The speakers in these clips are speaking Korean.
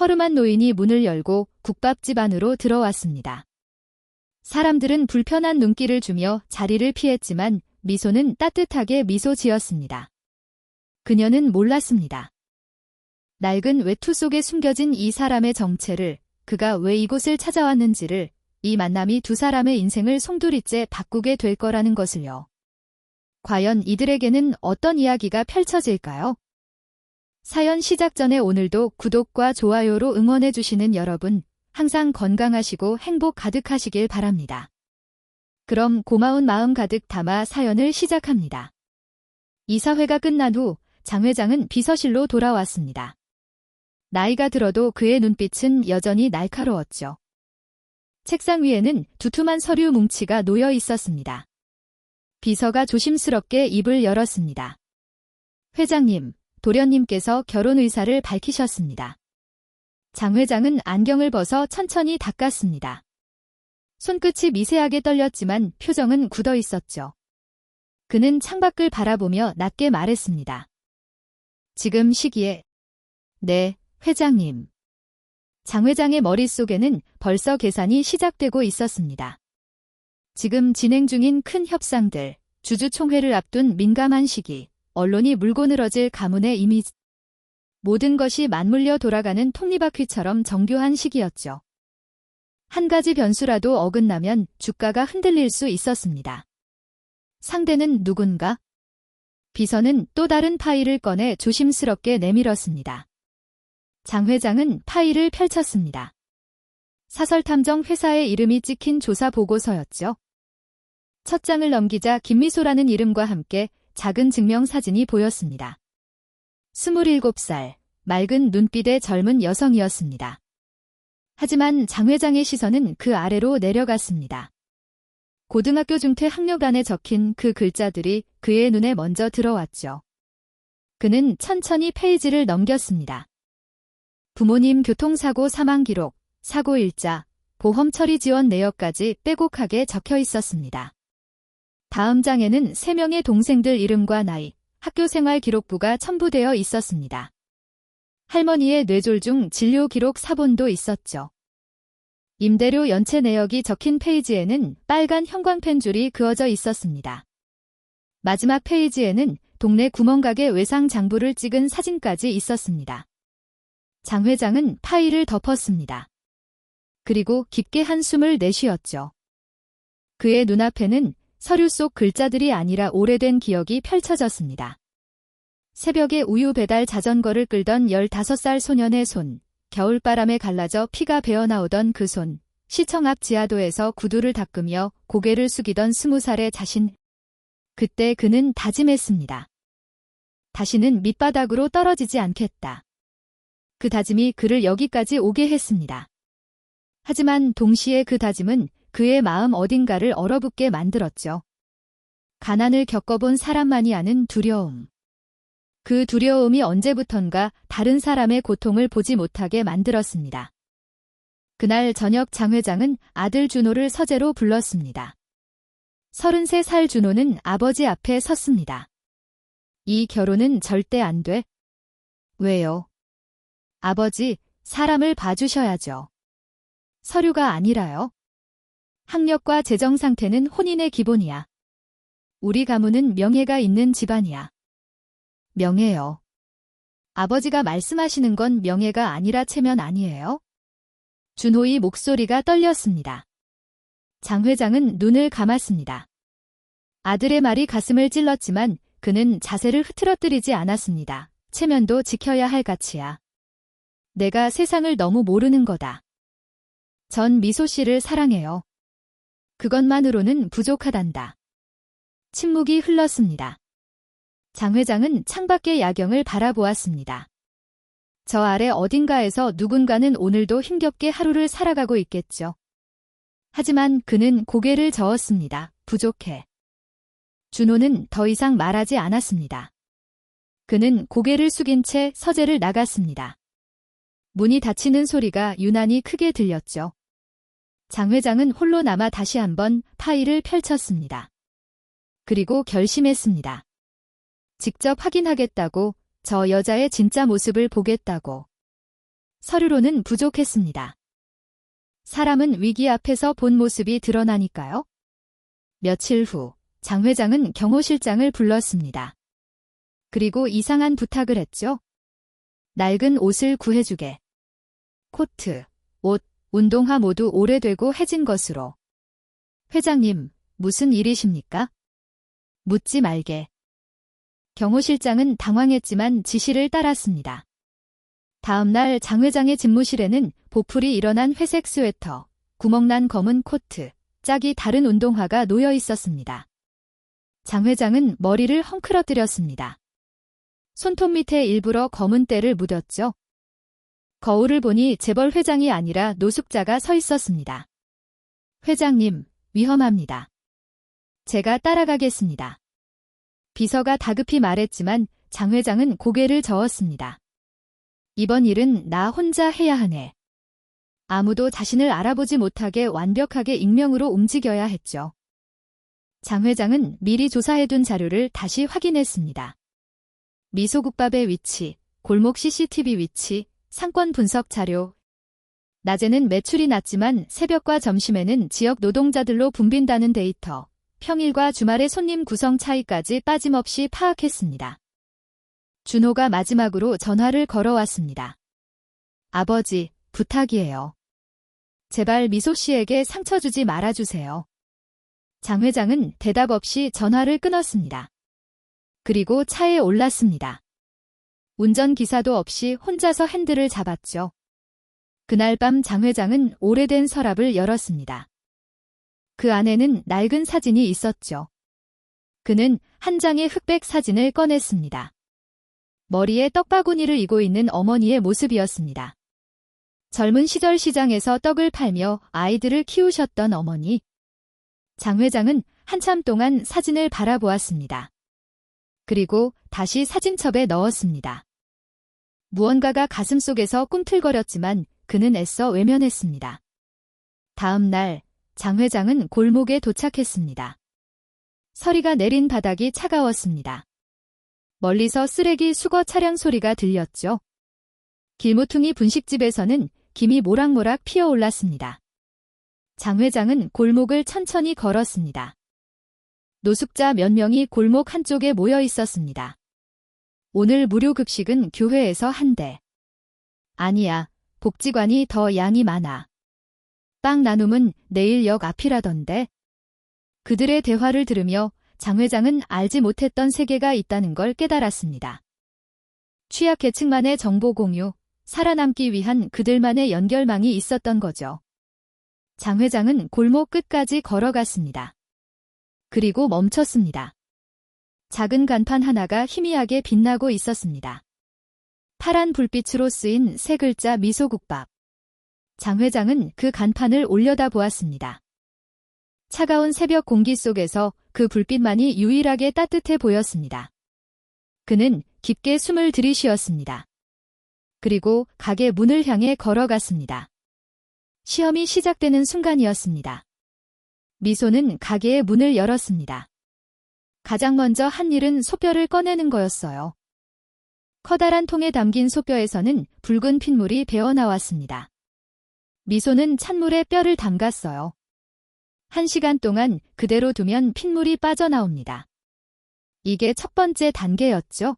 허름한 노인이 문을 열고 국밥집 안으로 들어왔습니다. 사람들은 불편한 눈길을 주며 자리를 피했지만 미소는 따뜻하게 미소 지었습니다. 그녀는 몰랐습니다. 낡은 외투 속에 숨겨진 이 사람의 정체를, 그가 왜 이곳을 찾아왔는지를, 이 만남이 두 사람의 인생을 송두리째 바꾸게 될 거라는 것을요. 과연 이들에게는 어떤 이야기가 펼쳐질까요? 사연 시작 전에 오늘도 구독과 좋아요로 응원해주시는 여러분, 항상 건강하시고 행복 가득하시길 바랍니다. 그럼 고마운 마음 가득 담아 사연을 시작합니다. 이사회가 끝난 후 장 회장은 비서실로 돌아왔습니다. 나이가 들어도 그의 눈빛은 여전히 날카로웠죠. 책상 위에는 두툼한 서류 뭉치가 놓여 있었습니다. 비서가 조심스럽게 입을 열었습니다. 회장님, 도련님께서 결혼 의사를 밝히셨습니다. 장 회장은 안경을 벗어 천천히 닦았습니다. 손끝이 미세하게 떨렸지만 표정은 굳어 있었죠. 그는 창밖을 바라보며 낮게 말했습니다. 지금 시기에. 네, 회장님. 장 회장의 머릿속에는 벌써 계산이 시작되고 있었습니다. 지금 진행 중인 큰 협상들, 주주총회를 앞둔 민감한 시기, 언론이 물고 늘어질 가문의 이미지. 모든 것이 맞물려 돌아가는 톱니바퀴처럼 정교한 시기였죠. 한 가지 변수라도 어긋나면 주가가 흔들릴 수 있었습니다. 상대는 누군가? 비서는 또 다른 파일을 꺼내 조심스럽게 내밀었습니다. 장 회장은 파일을 펼쳤습니다. 사설탐정 회사의 이름이 찍힌 조사 보고서였죠. 첫 장을 넘기자 김미소라는 이름과 함께 작은 증명사진이 보였습니다. 27살, 맑은 눈빛의 젊은 여성이었습니다. 하지만 장 회장의 시선은 그 아래로 내려갔습니다. 고등학교 중퇴 학력란에 적힌 그 글자들이 그의 눈에 먼저 들어왔죠. 그는 천천히 페이지를 넘겼습니다. 부모님 교통사고 사망 기록, 사고 일자, 보험 처리 지원 내역까지 빼곡하게 적혀 있었습니다. 다음 장에는 3명의 동생들 이름과 나이, 학교생활 기록부가 첨부되어 있었습니다. 할머니의 뇌졸중 진료 기록 사본도 있었죠. 임대료 연체 내역이 적힌 페이지에는 빨간 형광펜 줄이 그어져 있었습니다. 마지막 페이지에는 동네 구멍가게 외상 장부를 찍은 사진까지 있었습니다. 장 회장은 파일을 덮었습니다. 그리고 깊게 한숨을 내쉬었죠. 그의 눈앞에는 서류 속 글자들이 아니라 오래된 기억이 펼쳐졌습니다. 새벽에 우유 배달 자전거를 끌던 15살 소년의 손, 겨울바람에 갈라져 피가 배어나오던 그 손, 시청 앞 지하도에서 구두를 닦으며 고개를 숙이던 20살의 자신. 그때 그는 다짐했습니다. 다시는 밑바닥으로 떨어지지 않겠다. 그 다짐이 그를 여기까지 오게 했습니다. 하지만 동시에 그 다짐은 그의 마음 어딘가를 얼어붙게 만들었죠. 가난을 겪어본 사람만이 아는 두려움. 그 두려움이 언제부턴가 다른 사람의 고통을 보지 못하게 만들었습니다. 그날 저녁 장 회장은 아들 준호를 서재로 불렀습니다. 33살 준호는 아버지 앞에 섰습니다. 이 결혼은 절대 안 돼. 왜요? 아버지, 사람을 봐주셔야죠. 서류가 아니라요. 학력과 재정 상태는 혼인의 기본이야. 우리 가문은 명예가 있는 집안이야. 명예요. 아버지가 말씀하시는 건 명예가 아니라 체면 아니에요? 준호의 목소리가 떨렸습니다. 장 회장은 눈을 감았습니다. 아들의 말이 가슴을 찔렀지만 그는 자세를 흐트러뜨리지 않았습니다. 체면도 지켜야 할 가치야. 내가 세상을 너무 모르는 거다. 전 미소 씨를 사랑해요. 그것만으로는 부족하단다. 침묵이 흘렀습니다. 장 회장은 창밖의 야경을 바라보았습니다. 저 아래 어딘가에서 누군가는 오늘도 힘겹게 하루를 살아가고 있겠죠. 하지만 그는 고개를 저었습니다. 부족해. 준호는 더 이상 말하지 않았습니다. 그는 고개를 숙인 채 서재를 나갔습니다. 문이 닫히는 소리가 유난히 크게 들렸죠. 장 회장은 홀로 남아 다시 한번 파일을 펼쳤습니다. 그리고 결심했습니다. 직접 확인하겠다고, 저 여자의 진짜 모습을 보겠다고. 서류로는 부족했습니다. 사람은 위기 앞에서 본 모습이 드러나니까요. 며칠 후 장 회장은 경호 실장을 불렀습니다. 그리고 이상한 부탁을 했죠. 낡은 옷을 구해주게. 코트, 옷, 운동화 모두 오래되고 해진 것으로. 회장님, 무슨 일이십니까? 묻지 말게. 경호 실장은 당황했지만 지시를 따랐습니다. 다음 날 장 회장의 집무실에는 보풀이 일어난 회색 스웨터, 구멍난 검은 코트, 짝이 다른 운동화가 놓여 있었습니다. 장 회장은 머리를 헝클어뜨렸습니다. 손톱 밑에 일부러 검은 때를 묻었죠. 거울을 보니 재벌 회장이 아니라 노숙자가 서 있었습니다. 회장님, 위험합니다. 제가 따라가겠습니다. 비서가 다급히 말했지만 장 회장은 고개를 저었습니다. 이번 일은 나 혼자 해야 하네. 아무도 자신을 알아보지 못하게 완벽하게 익명으로 움직여야 했죠. 장 회장은 미리 조사해둔 자료를 다시 확인했습니다. 미소국밥의 위치, 골목 CCTV 위치, 상권 분석 자료. 낮에는 매출이 낮지만 새벽과 점심에는 지역 노동자들로 붐빈다는 데이터, 평일과 주말의 손님 구성 차이까지 빠짐없이 파악했습니다. 준호가 마지막으로 전화를 걸어왔습니다. 아버지, 부탁이에요. 제발 미소 씨에게 상처 주지 말아주세요. 장 회장은 대답 없이 전화를 끊었습니다. 그리고 차에 올랐습니다. 운전기사도 없이 혼자서 핸들을 잡았죠. 그날 밤 장 회장은 오래된 서랍을 열었습니다. 그 안에는 낡은 사진이 있었죠. 그는 한 장의 흑백 사진을 꺼냈습니다. 머리에 떡바구니를 이고 있는 어머니의 모습이었습니다. 젊은 시절 시장에서 떡을 팔며 아이들을 키우셨던 어머니. 장 회장은 한참 동안 사진을 바라보았습니다. 그리고 다시 사진첩에 넣었습니다. 무언가가 가슴속에서 꿈틀거렸지만 그는 애써 외면했습니다. 다음 날 장 회장은 골목에 도착했습니다. 서리가 내린 바닥이 차가웠습니다. 멀리서 쓰레기 수거 차량 소리가 들렸죠. 길모퉁이 분식집에서는 김이 모락모락 피어올랐습니다. 장 회장은 골목을 천천히 걸었습니다. 노숙자 몇 명이 골목 한쪽에 모여 있었습니다. 오늘 무료 급식은 교회에서 한대. 아니야, 복지관이 더 양이 많아. 빵 나눔은 내일 역 앞이라던데. 그들의 대화를 들으며 장 회장은 알지 못했던 세계가 있다는 걸 깨달았습니다. 취약계층만의 정보 공유, 살아남기 위한 그들만의 연결망이 있었던 거죠. 장 회장은 골목 끝까지 걸어갔습니다. 그리고 멈췄습니다. 작은 간판 하나가 희미하게 빛나고 있었습니다. 파란 불빛으로 쓰인 세 글자 미소국밥. 장 회장은 그 간판을 올려다 보았습니다. 차가운 새벽 공기 속에서 그 불빛만이 유일하게 따뜻해 보였습니다. 그는 깊게 숨을 들이쉬었습니다. 그리고 가게 문을 향해 걸어갔습니다. 시험이 시작되는 순간이었습니다. 미소는 가게의 문을 열었습니다. 가장 먼저 한 일은 소뼈를 꺼내는 거였어요. 커다란 통에 담긴 소뼈에서는 붉은 핏물이 배어나왔습니다. 미소는 찬물에 뼈를 담갔어요. 1시간 동안 그대로 두면 핏물이 빠져나옵니다. 이게 첫 번째 단계였죠.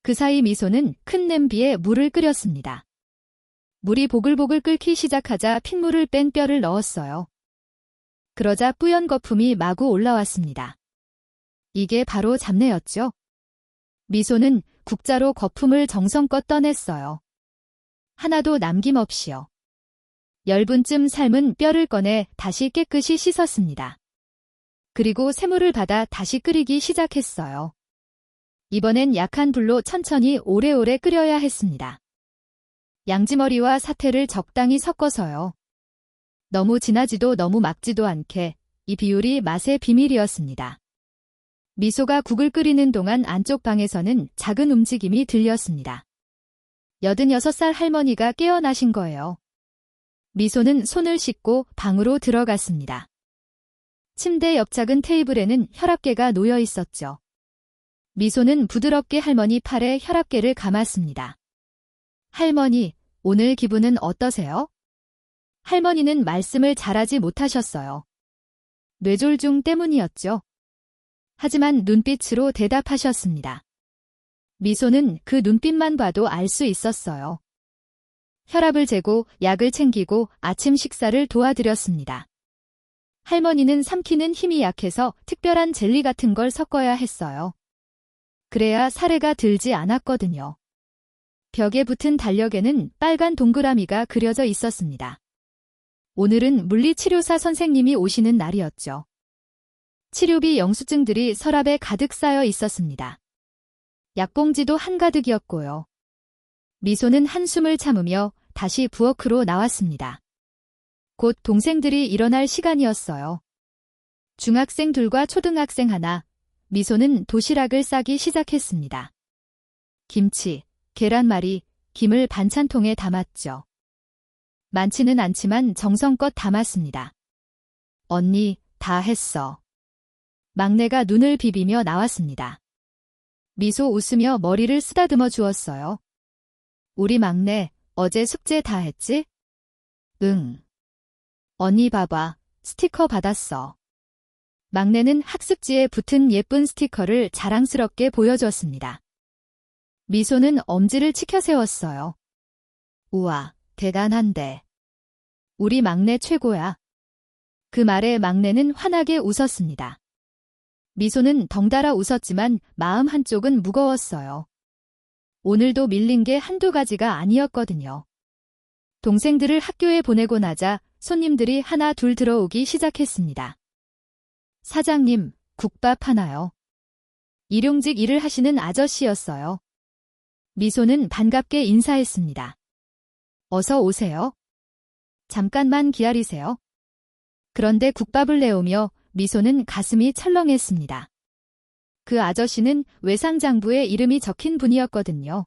그 사이 미소는 큰 냄비에 물을 끓였습니다. 물이 보글보글 끓기 시작하자 핏물을 뺀 뼈를 넣었어요. 그러자 뿌연 거품이 마구 올라왔습니다. 이게 바로 잡내였죠. 미소는 국자로 거품을 정성껏 떠냈어요. 하나도 남김없이요. 10분쯤 삶은 뼈를 꺼내 다시 깨끗이 씻었습니다. 그리고 새물을 받아 다시 끓이기 시작했어요. 이번엔 약한 불로 천천히 오래오래 끓여야 했습니다. 양지머리와 사태를 적당히 섞어서요. 너무 진하지도 너무 맑지도 않게 이 비율이 맛의 비밀이었습니다. 미소가 국을 끓이는 동안 안쪽 방에서는 작은 움직임이 들렸습니다. 86살 할머니가 깨어나신 거예요. 미소는 손을 씻고 방으로 들어갔습니다. 침대 옆 작은 테이블에는 혈압계가 놓여 있었죠. 미소는 부드럽게 할머니 팔에 혈압계를 감았습니다. 할머니, 오늘 기분은 어떠세요? 할머니는 말씀을 잘하지 못하셨어요. 뇌졸중 때문이었죠. 하지만 눈빛으로 대답하셨습니다. 미소는 그 눈빛만 봐도 알 수 있었어요. 혈압을 재고 약을 챙기고 아침 식사를 도와드렸습니다. 할머니는 삼키는 힘이 약해서 특별한 젤리 같은 걸 섞어야 했어요. 그래야 사례가 들지 않았거든요. 벽에 붙은 달력에는 빨간 동그라미가 그려져 있었습니다. 오늘은 물리치료사 선생님이 오시는 날이었죠. 치료비 영수증들이 서랍에 가득 쌓여 있었습니다. 약봉지도 한가득이었고요. 미소는 한숨을 참으며 다시 부엌으로 나왔습니다. 곧 동생들이 일어날 시간이었어요. 중학생 둘과 초등학생 하나, 미소는 도시락을 싸기 시작했습니다. 김치, 계란말이, 김을 반찬통에 담았죠. 많지는 않지만 정성껏 담았습니다. 언니, 다 했어. 막내가 눈을 비비며 나왔습니다. 미소 웃으며 머리를 쓰다듬어 주었어요. 우리 막내, 어제 숙제 다 했지? 응. 언니 봐봐, 스티커 받았어. 막내는 학습지에 붙은 예쁜 스티커를 자랑스럽게 보여주었습니다. 미소는 엄지를 치켜 세웠어요. 우와, 대단한데. 우리 막내 최고야. 그 말에 막내는 환하게 웃었습니다. 미소는 덩달아 웃었지만 마음 한쪽은 무거웠어요. 오늘도 밀린 게 한두 가지가 아니었거든요. 동생들을 학교에 보내고 나자 손님들이 하나 둘 들어오기 시작했습니다. 사장님, 국밥 하나요. 일용직 일을 하시는 아저씨였어요. 미소는 반갑게 인사했습니다. 어서 오세요. 잠깐만 기다리세요. 그런데 국밥을 내오며 미소는 가슴이 철렁했습니다. 그 아저씨는 외상장부에 이름이 적힌 분이었거든요.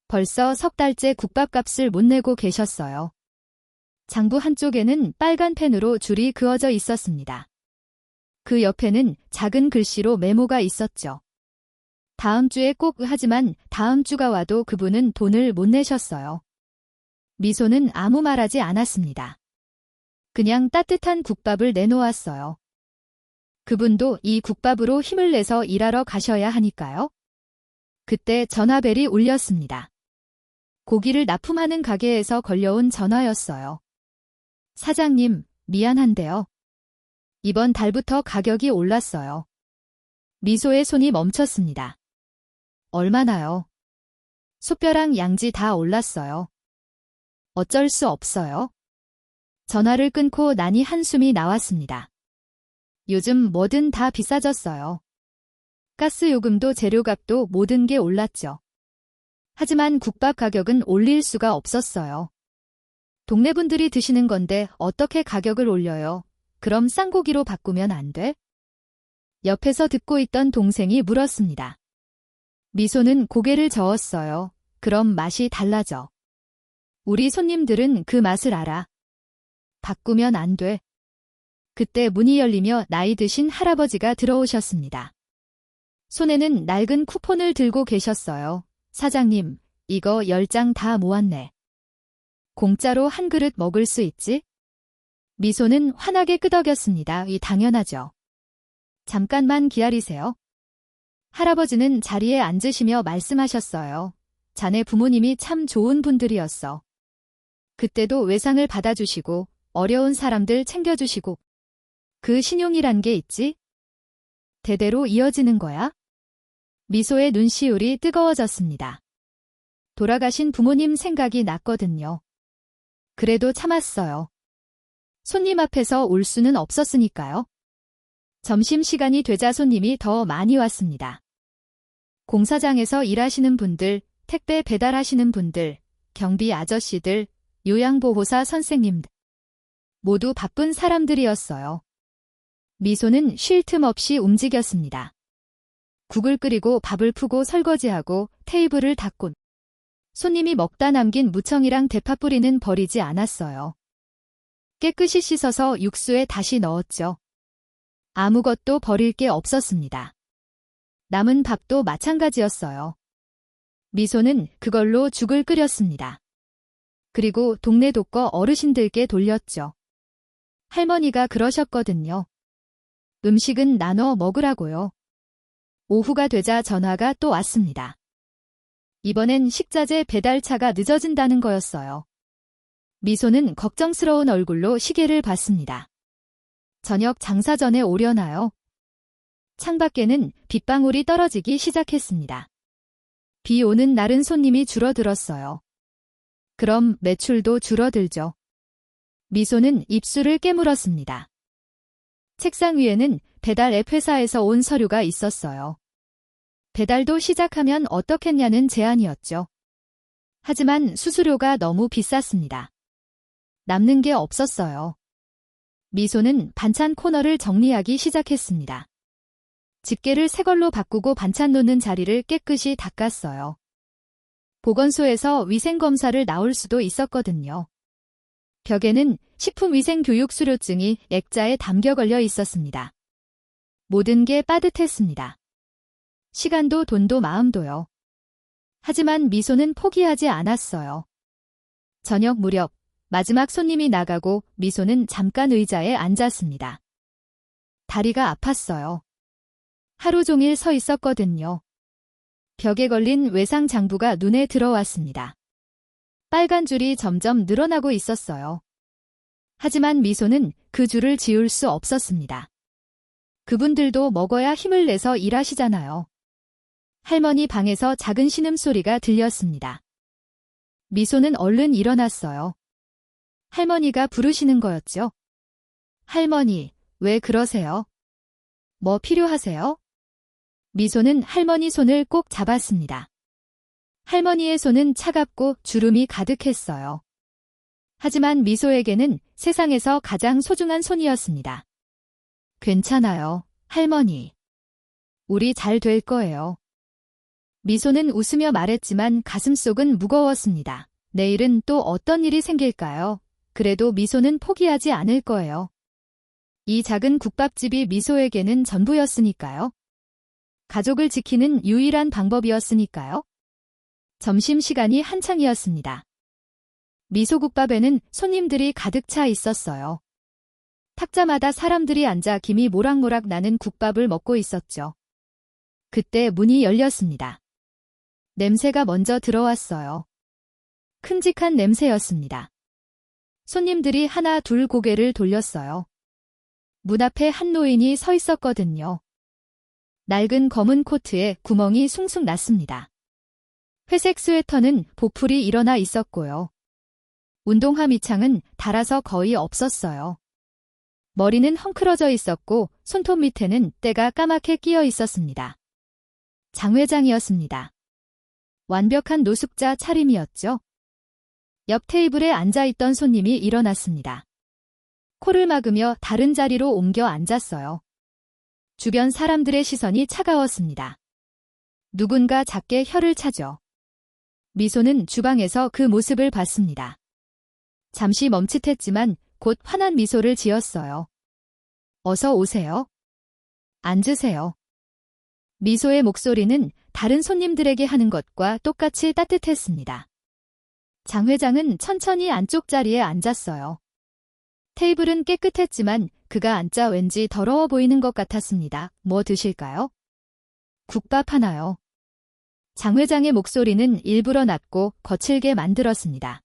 벌써 석 달째 국밥값을 못 내고 계셨어요. 장부 한쪽에는 빨간 펜으로 줄이 그어져 있었습니다. 그 옆에는 작은 글씨로 메모가 있었죠. 다음 주에 꼭 하지만 다음 주가 와도 그분은 돈을 못 내셨어요. 미소는 아무 말하지 않았습니다. 그냥 따뜻한 국밥을 내놓았어요. 그분도 이 국밥으로 힘을 내서 일하러 가셔야 하니까요. 그때 전화벨이 울렸습니다. 고기를 납품하는 가게에서 걸려온 전화였어요. 사장님, 미안한데요. 이번 달부터 가격이 올랐어요. 미소의 손이 멈췄습니다. 얼마나요? 숯뼈랑 양지 다 올랐어요. 어쩔 수 없어요. 전화를 끊고 나니 한숨이 나왔습니다. 요즘 뭐든 다 비싸졌어요. 가스 요금도 재료값도 모든 게 올랐죠. 하지만 국밥 가격은 올릴 수가 없었어요. 동네 분들이 드시는 건데 어떻게 가격을 올려요? 그럼 싼고기로 바꾸면 안 돼? 옆에서 듣고 있던 동생이 물었습니다. 미소는 고개를 저었어요. 그럼 맛이 달라져. 우리 손님들은 그 맛을 알아. 바꾸면 안 돼. 그때 문이 열리며 나이 드신 할아버지가 들어오셨습니다. 손에는 낡은 쿠폰을 들고 계셨어요. 사장님, 이거 10장 다 모았네. 공짜로 한 그릇 먹을 수 있지? 미소는 환하게 끄덕였습니다. 당연하죠. 잠깐만 기다리세요. 할아버지는 자리에 앉으시며 말씀하셨어요. 자네 부모님이 참 좋은 분들이었어. 그때도 외상을 받아주시고 어려운 사람들 챙겨주시고 그 신용이란 게 있지? 대대로 이어지는 거야? 미소의 눈시울이 뜨거워졌습니다. 돌아가신 부모님 생각이 났거든요. 그래도 참았어요. 손님 앞에서 울 수는 없었으니까요. 점심시간이 되자 손님이 더 많이 왔습니다. 공사장에서 일하시는 분들, 택배 배달하시는 분들, 경비 아저씨들, 요양보호사 선생님들. 모두 바쁜 사람들이었어요. 미소는 쉴 틈 없이 움직였습니다. 국을 끓이고 밥을 푸고 설거지하고 테이블을 닦고 손님이 먹다 남긴 무청이랑 대파뿌리는 버리지 않았어요. 깨끗이 씻어서 육수에 다시 넣었죠. 아무것도 버릴 게 없었습니다. 남은 밥도 마찬가지였어요. 미소는 그걸로 죽을 끓였습니다. 그리고 동네 독거 어르신들께 돌렸죠. 할머니가 그러셨거든요. 음식은 나눠 먹으라고요. 오후가 되자 전화가 또 왔습니다. 이번엔 식자재 배달차가 늦어진다는 거였어요. 미소는 걱정스러운 얼굴로 시계를 봤습니다. 저녁 장사 전에 오려나요? 창밖에는 빗방울이 떨어지기 시작했습니다. 비 오는 날은 손님이 줄어들었어요. 그럼 매출도 줄어들죠. 미소는 입술을 깨물었습니다. 책상 위에는 배달 앱 회사에서 온 서류가 있었어요. 배달도 시작하면 어떻겠냐는 제안이었죠. 하지만 수수료가 너무 비쌌습니다. 남는 게 없었어요. 미소는 반찬 코너를 정리하기 시작했습니다. 집게를 새 걸로 바꾸고 반찬 놓는 자리를 깨끗이 닦았어요. 보건소에서 위생검사를 나올 수도 있었거든요. 벽에는 식품위생교육 수료증이 액자에 담겨 걸려 있었습니다. 모든 게 빠듯했습니다. 시간도 돈도 마음도요. 하지만 미소는 포기하지 않았어요. 저녁 무렵 마지막 손님이 나가고 미소는 잠깐 의자에 앉았습니다. 다리가 아팠어요. 하루 종일 서 있었거든요. 벽에 걸린 외상 장부가 눈에 들어왔습니다. 빨간 줄이 점점 늘어나고 있었어요. 하지만 미소는 그 줄을 지울 수 없었습니다. 그분들도 먹어야 힘을 내서 일하시잖아요. 할머니 방에서 작은 신음소리가 들렸습니다. 미소는 얼른 일어났어요. 할머니가 부르시는 거였죠. 할머니, 왜 그러세요? 뭐 필요하세요? 미소는 할머니 손을 꼭 잡았습니다. 할머니의 손은 차갑고 주름이 가득했어요. 하지만 미소에게는 세상에서 가장 소중한 손이었습니다. 괜찮아요, 할머니. 우리 잘 될 거예요. 미소는 웃으며 말했지만 가슴속은 무거웠습니다. 내일은 또 어떤 일이 생길까요? 그래도 미소는 포기하지 않을 거예요. 이 작은 국밥집이 미소에게는 전부였으니까요. 가족을 지키는 유일한 방법이었으니까요. 점심시간이 한창이었습니다. 미소국밥에는 손님들이 가득 차 있었어요. 탁자마다 사람들이 앉아 김이 모락모락 나는 국밥을 먹고 있었죠. 그때 문이 열렸습니다. 냄새가 먼저 들어왔어요. 큼직한 냄새였습니다. 손님들이 하나 둘 고개를 돌렸어요. 문 앞에 한 노인이 서 있었거든요. 낡은 검은 코트에 구멍이 숭숭 났습니다. 회색 스웨터는 보풀이 일어나 있었고요. 운동화 밑창은 닳아서 거의 없었어요. 머리는 헝클어져 있었고 손톱 밑에는 때가 까맣게 끼어 있었습니다. 장 회장이었습니다. 완벽한 노숙자 차림이었죠. 옆 테이블에 앉아있던 손님이 일어났습니다. 코를 막으며 다른 자리로 옮겨 앉았어요. 주변 사람들의 시선이 차가웠습니다. 누군가 작게 혀를 차죠. 미소는 주방에서 그 모습을 봤습니다. 잠시 멈칫했지만 곧 환한 미소를 지었어요. 어서 오세요. 앉으세요. 미소의 목소리는 다른 손님들에게 하는 것과 똑같이 따뜻했습니다. 장 회장은 천천히 안쪽 자리에 앉았어요. 테이블은 깨끗했지만 그가 앉자 왠지 더러워 보이는 것 같았습니다. 뭐 드실까요? 국밥 하나요. 장 회장의 목소리는 일부러 낮고 거칠게 만들었습니다.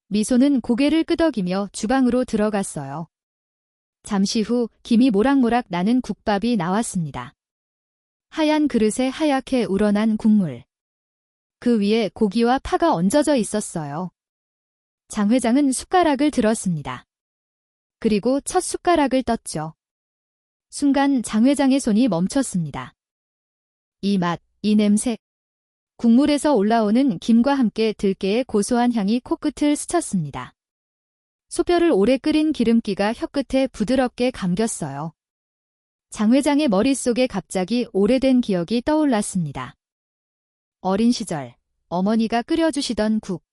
미소는 고개를 끄덕이며 주방으로 들어갔어요. 잠시 후 김이 모락모락 나는 국밥이 나왔습니다. 하얀 그릇에 하얗게 우러난 국물. 그 위에 고기와 파가 얹어져 있었어요. 장 회장은 숟가락을 들었습니다. 그리고 첫 숟가락을 떴죠. 순간 장 회장의 손이 멈췄습니다. 이 맛, 이 냄새. 국물에서 올라오는 김과 함께 들깨의 고소한 향이 코끝을 스쳤습니다. 소뼈를 오래 끓인 기름기가 혀끝에 부드럽게 감겼어요. 장 회장의 머릿속에 갑자기 오래된 기억이 떠올랐습니다. 어린 시절, 어머니가 끓여주시던 국.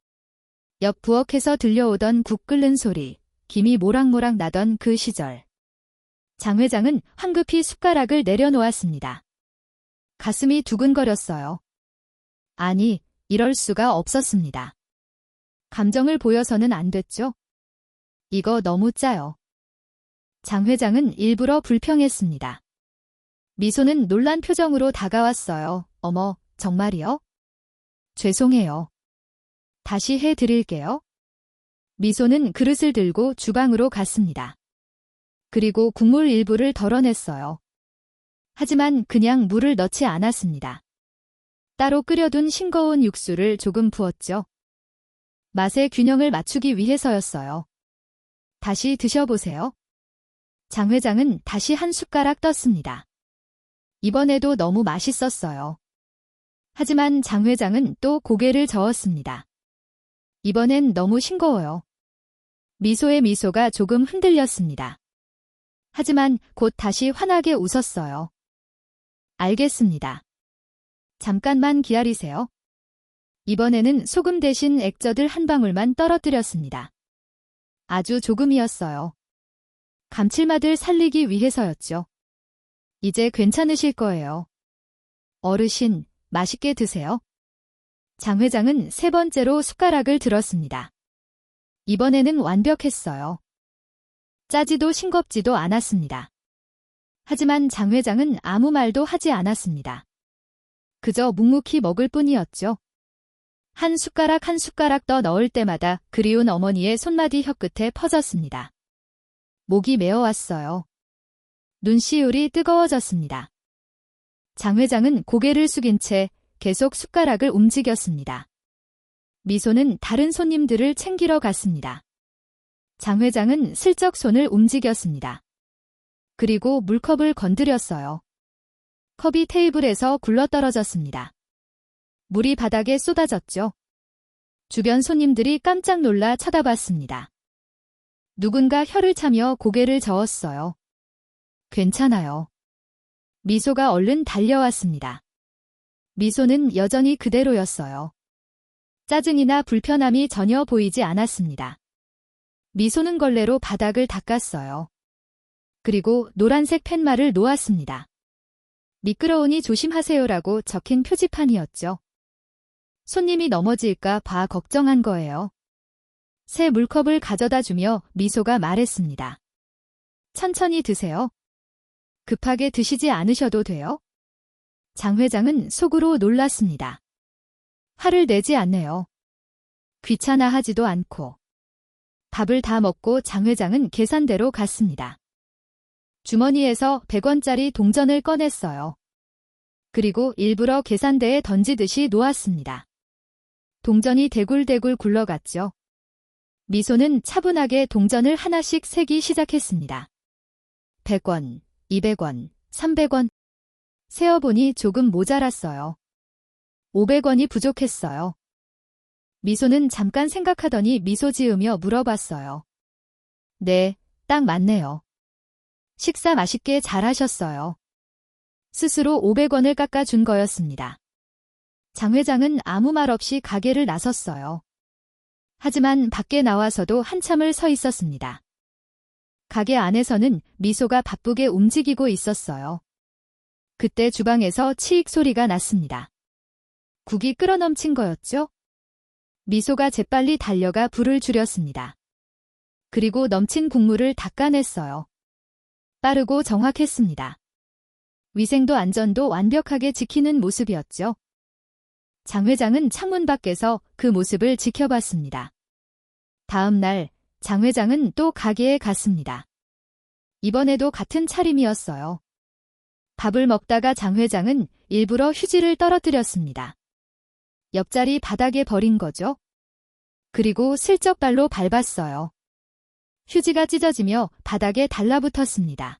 옆 부엌에서 들려오던 국 끓는 소리, 김이 모락모락 나던 그 시절. 장 회장은 황급히 숟가락을 내려놓았습니다. 가슴이 두근거렸어요. 아니, 이럴 수가 없었습니다. 감정을 보여서는 안 됐죠? 이거 너무 짜요. 장 회장은 일부러 불평했습니다. 미소는 놀란 표정으로 다가왔어요. 어머, 정말이요? 죄송해요. 다시 해드릴게요. 미소는 그릇을 들고 주방으로 갔습니다. 그리고 국물 일부를 덜어냈어요. 하지만 그냥 물을 넣지 않았습니다. 따로 끓여둔 싱거운 육수를 조금 부었죠. 맛의 균형을 맞추기 위해서였어요. 다시 드셔보세요. 장 회장은 다시 한 숟가락 떴습니다. 이번에도 너무 맛있었어요. 하지만 장 회장은 또 고개를 저었습니다. 이번엔 너무 싱거워요. 미소의 미소가 조금 흔들렸습니다. 하지만 곧 다시 환하게 웃었어요. 알겠습니다. 잠깐만 기다리세요. 이번에는 소금 대신 액젓을 한 방울만 떨어뜨렸습니다. 아주 조금이었어요. 감칠맛을 살리기 위해서였죠. 이제 괜찮으실 거예요. 어르신, 맛있게 드세요. 장 회장은 세 번째로 숟가락을 들었습니다. 이번에는 완벽했어요. 짜지도 싱겁지도 않았습니다. 하지만 장 회장은 아무 말도 하지 않았습니다. 그저 묵묵히 먹을 뿐이었죠. 한 숟가락 한 숟가락 더 넣을 때마다 그리운 어머니의 손마디 혀끝에 퍼졌습니다. 목이 메어왔어요. 눈시울이 뜨거워졌습니다. 장 회장은 고개를 숙인 채 계속 숟가락을 움직였습니다. 미소는 다른 손님들을 챙기러 갔습니다. 장 회장은 슬쩍 손을 움직였습니다. 그리고 물컵을 건드렸어요. 컵이 테이블에서 굴러떨어졌습니다. 물이 바닥에 쏟아졌죠. 주변 손님들이 깜짝 놀라 쳐다봤습니다. 누군가 혀를 차며 고개를 저었어요. 괜찮아요. 미소가 얼른 달려왔습니다. 미소는 여전히 그대로였어요. 짜증이나 불편함이 전혀 보이지 않았습니다. 미소는 걸레로 바닥을 닦았어요. 그리고 노란색 팻말을 놓았습니다. 미끄러우니 조심하세요라고 적힌 표지판이었죠. 손님이 넘어질까 봐 걱정한 거예요. 새 물컵을 가져다 주며 미소가 말했습니다. 천천히 드세요. 급하게 드시지 않으셔도 돼요. 장 회장은 속으로 놀랐습니다. 화를 내지 않네요. 귀찮아하지도 않고. 밥을 다 먹고 장 회장은 계산대로 갔습니다. 주머니에서 100원짜리 동전을 꺼냈어요. 그리고 일부러 계산대에 던지듯이 놓았습니다. 동전이 대굴대굴 굴러갔죠. 미소는 차분하게 동전을 하나씩 세기 시작했습니다. 100원, 200원, 300원. 세어보니 조금 모자랐어요. 500원이 부족했어요. 미소는 잠깐 생각하더니 미소 지으며 물어봤어요. 네, 딱 맞네요. 식사 맛있게 잘하셨어요. 스스로 500원을 깎아준 거였습니다. 장 회장은 아무 말 없이 가게를 나섰어요. 하지만 밖에 나와서도 한참을 서 있었습니다. 가게 안에서는 미소가 바쁘게 움직이고 있었어요. 그때 주방에서 치익 소리가 났습니다. 국이 끓어넘친 거였죠? 미소가 재빨리 달려가 불을 줄였습니다. 그리고 넘친 국물을 닦아냈어요. 빠르고 정확했습니다. 위생도 안전도 완벽하게 지키는 모습이었죠. 장 회장은 창문 밖에서 그 모습을 지켜봤습니다. 다음 날 장 회장은 또 가게에 갔습니다. 이번에도 같은 차림이었어요. 밥을 먹다가 장 회장은 일부러 휴지를 떨어뜨렸습니다. 옆자리 바닥에 버린 거죠. 그리고 슬쩍 발로 밟았어요. 휴지가 찢어지며 바닥에 달라붙었습니다.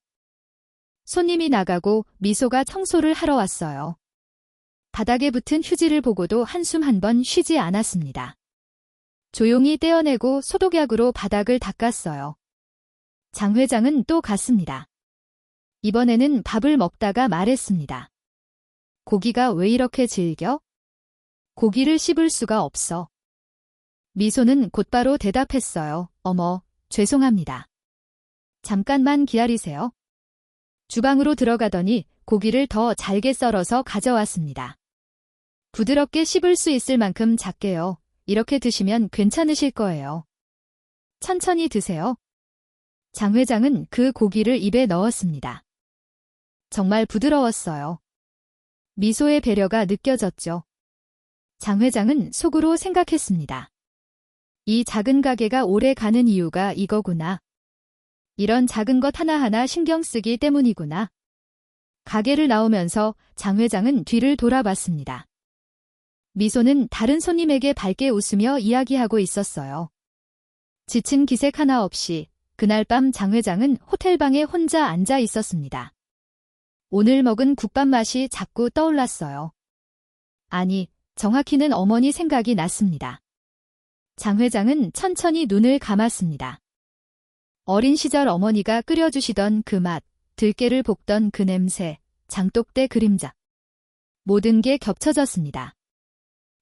손님이 나가고 미소가 청소를 하러 왔어요. 바닥에 붙은 휴지를 보고도 한숨 한 번 쉬지 않았습니다. 조용히 떼어내고 소독약으로 바닥을 닦았어요. 장 회장은 또 갔습니다. 이번에는 밥을 먹다가 말했습니다. 고기가 왜 이렇게 질겨? 고기를 씹을 수가 없어. 미소는 곧바로 대답했어요. 어머, 죄송합니다. 잠깐만 기다리세요. 주방으로 들어가더니 고기를 더 잘게 썰어서 가져왔습니다. 부드럽게 씹을 수 있을 만큼 작게요. 이렇게 드시면 괜찮으실 거예요. 천천히 드세요. 장 회장은 그 고기를 입에 넣었습니다. 정말 부드러웠어요. 미소의 배려가 느껴졌죠. 장 회장은 속으로 생각했습니다. 이 작은 가게가 오래 가는 이유가 이거구나. 이런 작은 것 하나하나 신경 쓰기 때문이구나. 가게를 나오면서 장 회장은 뒤를 돌아봤습니다. 미소는 다른 손님에게 밝게 웃으며 이야기하고 있었어요. 지친 기색 하나 없이 그날 밤 장 회장은 호텔방에 혼자 앉아 있었습니다. 오늘 먹은 국밥 맛이 자꾸 떠올랐어요. 아니, 정확히는 어머니 생각이 났습니다. 장 회장은 천천히 눈을 감았습니다. 어린 시절 어머니가 끓여주시던 그 맛, 들깨를 볶던 그 냄새, 장독대 그림자. 모든 게 겹쳐졌습니다.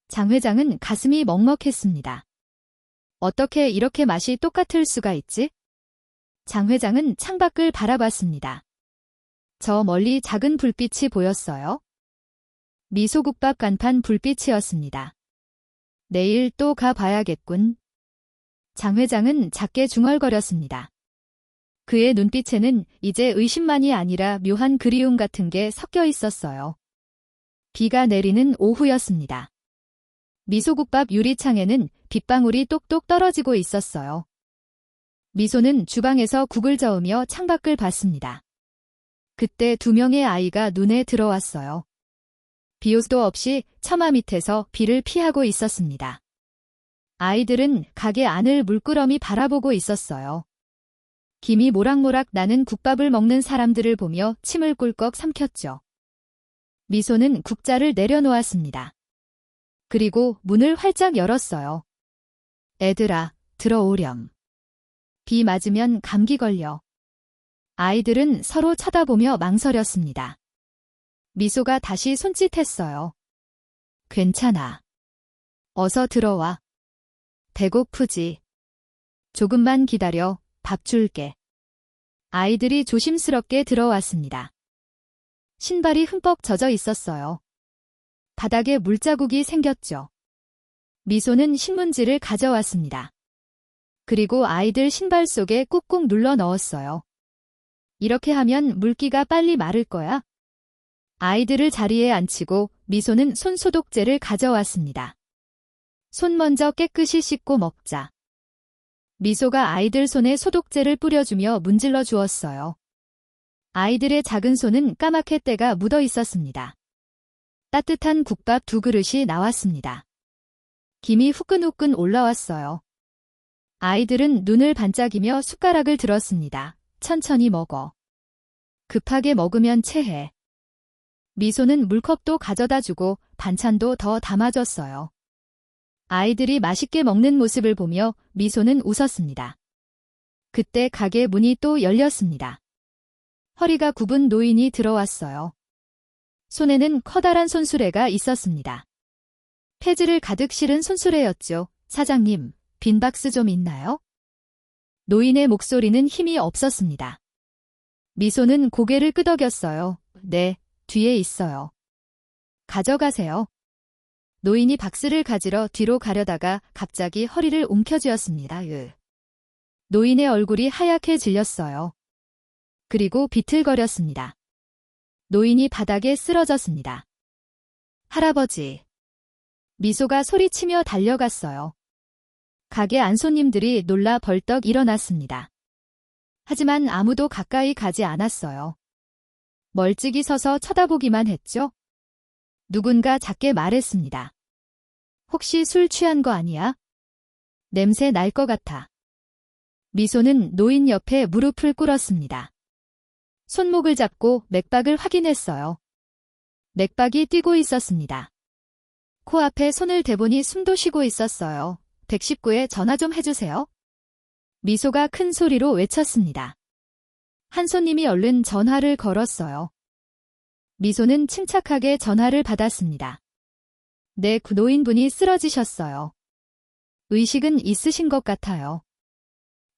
장 회장은 가슴이 먹먹했습니다. 어떻게 이렇게 맛이 똑같을 수가 있지? 장 회장은 창밖을 바라봤습니다. 저 멀리 작은 불빛이 보였어요. 미소국밥 간판 불빛이었습니다. 내일 또 가봐야겠군. 장 회장은 작게 중얼거렸습니다. 그의 눈빛에는 이제 의심만이 아니라 묘한 그리움 같은 게 섞여 있었어요. 비가 내리는 오후였습니다. 미소국밥 유리창에는 빗방울이 똑똑 떨어지고 있었어요. 미소는 주방에서 국을 저으며 창밖을 봤습니다. 그때 2명의 아이가 눈에 들어왔어요. 비오도 없이 처마 밑에서 비를 피하고 있었습니다. 아이들은 가게 안을 물끄러미 바라보고 있었어요. 김이 모락모락 나는 국밥을 먹는 사람들을 보며 침을 꿀꺽 삼켰죠. 미소는 국자를 내려놓았습니다. 그리고 문을 활짝 열었어요. 애들아, 들어오렴. 비 맞으면 감기 걸려. 아이들은 서로 쳐다보며 망설였습니다. 미소가 다시 손짓했어요. 괜찮아. 어서 들어와. 배고프지? 조금만 기다려. 밥 줄게. 아이들이 조심스럽게 들어왔습니다. 신발이 흠뻑 젖어 있었어요. 바닥에 물자국이 생겼죠. 미소는 신문지를 가져왔습니다. 그리고 아이들 신발 속에 꾹꾹 눌러 넣었어요. 이렇게 하면 물기가 빨리 마를 거야. 아이들을 자리에 앉히고 미소는 손소독제를 가져왔습니다. 손 먼저 깨끗이 씻고 먹자. 미소가 아이들 손에 소독제를 뿌려주며 문질러 주었어요. 아이들의 작은 손은 까맣게 때가 묻어 있었습니다. 따뜻한 국밥 2그릇이 나왔습니다. 김이 후끈후끈 올라왔어요. 아이들은 눈을 반짝이며 숟가락을 들었습니다. 천천히 먹어. 급하게 먹으면 체해. 미소는 물컵도 가져다 주고 반찬도 더 담아줬어요. 아이들이 맛있게 먹는 모습을 보며 미소는 웃었습니다. 그때 가게 문이 또 열렸습니다. 허리가 굽은 노인이 들어왔어요. 손에는 커다란 손수레가 있었습니다. 폐지를 가득 실은 손수레였죠. 사장님, 빈 박스 좀 있나요? 노인의 목소리는 힘이 없었습니다. 미소는 고개를 끄덕였어요. 네, 뒤에 있어요. 가져가세요. 노인이 박스를 가지러 뒤로 가려다가 갑자기 허리를 움켜쥐었습니다. 노인의 얼굴이 하얗게 질렸어요. 그리고 비틀거렸습니다. 노인이 바닥에 쓰러졌습니다. 할아버지. 미소가 소리치며 달려갔어요. 가게 안 손님들이 놀라 벌떡 일어났습니다. 하지만 아무도 가까이 가지 않았어요. 멀찍이 서서 쳐다보기만 했죠. 누군가 작게 말했습니다. 혹시 술 취한 거 아니야? 냄새 날 것 같아. 미소는 노인 옆에 무릎을 꿇었습니다. 손목을 잡고 맥박을 확인했어요. 맥박이 뛰고 있었습니다. 코앞에 손을 대보니 숨도 쉬고 있었어요. 119에 전화 좀 해주세요. 미소가 큰 소리로 외쳤습니다. 한 손님이 얼른 전화를 걸었어요. 미소는 침착하게 전화를 받았습니다. 네, 그 노인분이 쓰러지셨어요. 의식은 있으신 것 같아요.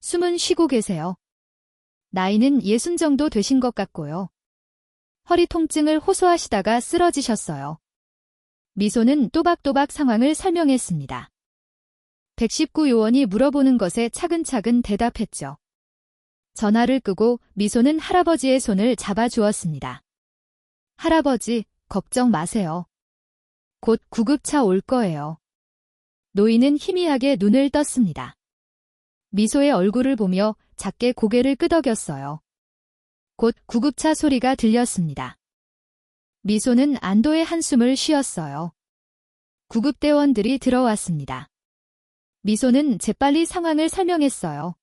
숨은 쉬고 계세요. 나이는 60 정도 되신 것 같고요. 허리 통증을 호소하시다가 쓰러지셨어요. 미소는 또박또박 상황을 설명했습니다. 119 요원이 물어보는 것에 차근차근 대답했죠. 전화를 끄고 미소는 할아버지의 손을 잡아주었습니다. 할아버지, 걱정 마세요. 곧 구급차 올 거예요. 노인은 희미하게 눈을 떴습니다. 미소의 얼굴을 보며 작게 고개를 끄덕였어요. 곧 구급차 소리가 들렸습니다. 미소는 안도의 한숨을 쉬었어요. 구급대원들이 들어왔습니다. 미소는 재빨리 상황을 설명했어요.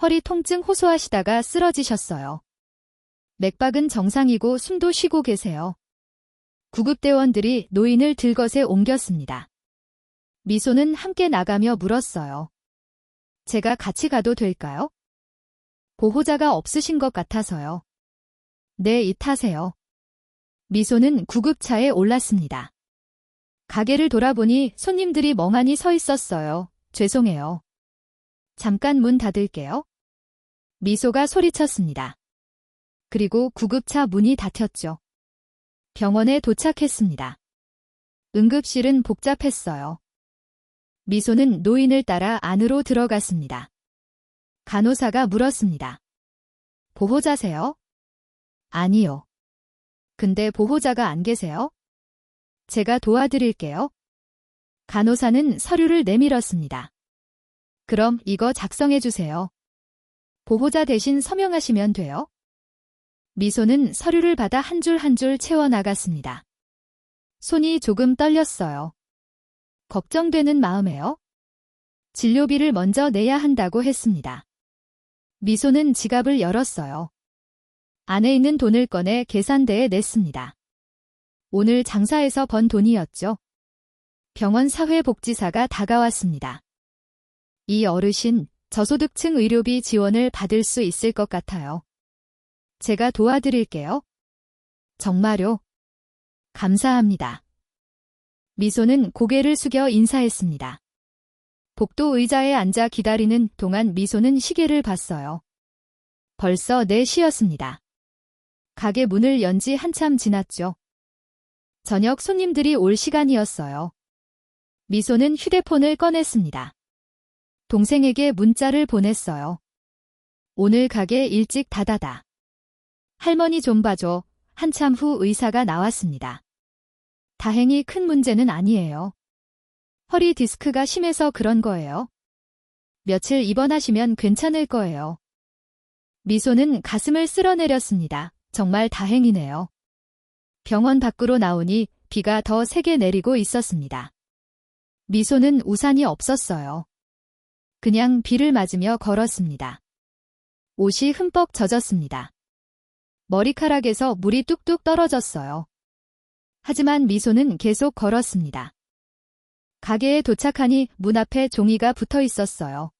허리 통증 호소하시다가 쓰러지셨어요. 맥박은 정상이고 숨도 쉬고 계세요. 구급대원들이 노인을 들것에 옮겼습니다. 미소는 함께 나가며 물었어요. 제가 같이 가도 될까요? 보호자가 없으신 것 같아서요. 네, 이 타세요. 미소는 구급차에 올랐습니다. 가게를 돌아보니 손님들이 멍하니 서 있었어요. 죄송해요. 잠깐 문 닫을게요. 미소가 소리쳤습니다. 그리고 구급차 문이 닫혔죠. 병원에 도착했습니다. 응급실은 복잡했어요. 미소는 노인을 따라 안으로 들어갔습니다. 간호사가 물었습니다. 보호자세요? 아니요. 근데 보호자가 안 계세요? 제가 도와드릴게요. 간호사는 서류를 내밀었습니다. 그럼 이거 작성해주세요. 보호자 대신 서명하시면 돼요. 미소는 서류를 받아 한 줄 한 줄 채워나갔습니다. 손이 조금 떨렸어요. 걱정되는 마음에요. 진료비를 먼저 내야 한다고 했습니다. 미소는 지갑을 열었어요. 안에 있는 돈을 꺼내 계산대에 냈습니다. 오늘 장사해서 번 돈이었죠. 병원 사회복지사가 다가왔습니다. 이 어르신, 저소득층 의료비 지원을 받을 수 있을 것 같아요. 제가 도와드릴게요. 정말요? 감사합니다. 미소는 고개를 숙여 인사했습니다. 복도 의자에 앉아 기다리는 동안 미소는 시계를 봤어요. 벌써 4시였습니다. 가게 문을 연 지 한참 지났죠. 저녁 손님들이 올 시간이었어요. 미소는 휴대폰을 꺼냈습니다. 동생에게 문자를 보냈어요. 오늘 가게 일찍 닫아다. 할머니 좀 봐줘. 한참 후 의사가 나왔습니다. 다행히 큰 문제는 아니에요. 허리 디스크가 심해서 그런 거예요. 며칠 입원하시면 괜찮을 거예요. 미소는 가슴을 쓸어내렸습니다. 정말 다행이네요. 병원 밖으로 나오니 비가 더 세게 내리고 있었습니다. 미소는 우산이 없었어요. 그냥 비를 맞으며 걸었습니다. 옷이 흠뻑 젖었습니다. 머리카락에서 물이 뚝뚝 떨어졌어요. 하지만 미소는 계속 걸었습니다. 가게에 도착하니 문 앞에 종이가 붙어 있었어요.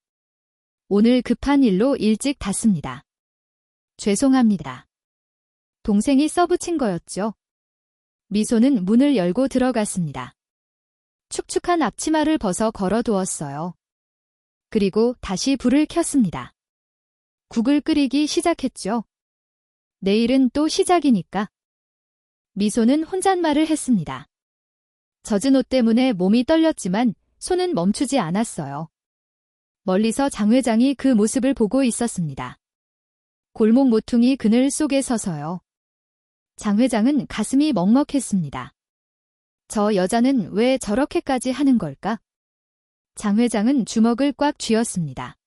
오늘 급한 일로 일찍 닫습니다. 죄송합니다. 동생이 써붙인 거였죠. 미소는 문을 열고 들어갔습니다. 축축한 앞치마를 벗어 걸어두었어요. 그리고 다시 불을 켰습니다. 국을 끓이기 시작했죠. 내일은 또 시작이니까. 미소는 혼잣말을 했습니다. 젖은 옷 때문에 몸이 떨렸지만 손은 멈추지 않았어요. 멀리서 장 회장이 그 모습을 보고 있었습니다. 골목 모퉁이 그늘 속에 서서요. 장 회장은 가슴이 먹먹했습니다. 저 여자는 왜 저렇게까지 하는 걸까? 장 회장은 주먹을 꽉 쥐었습니다.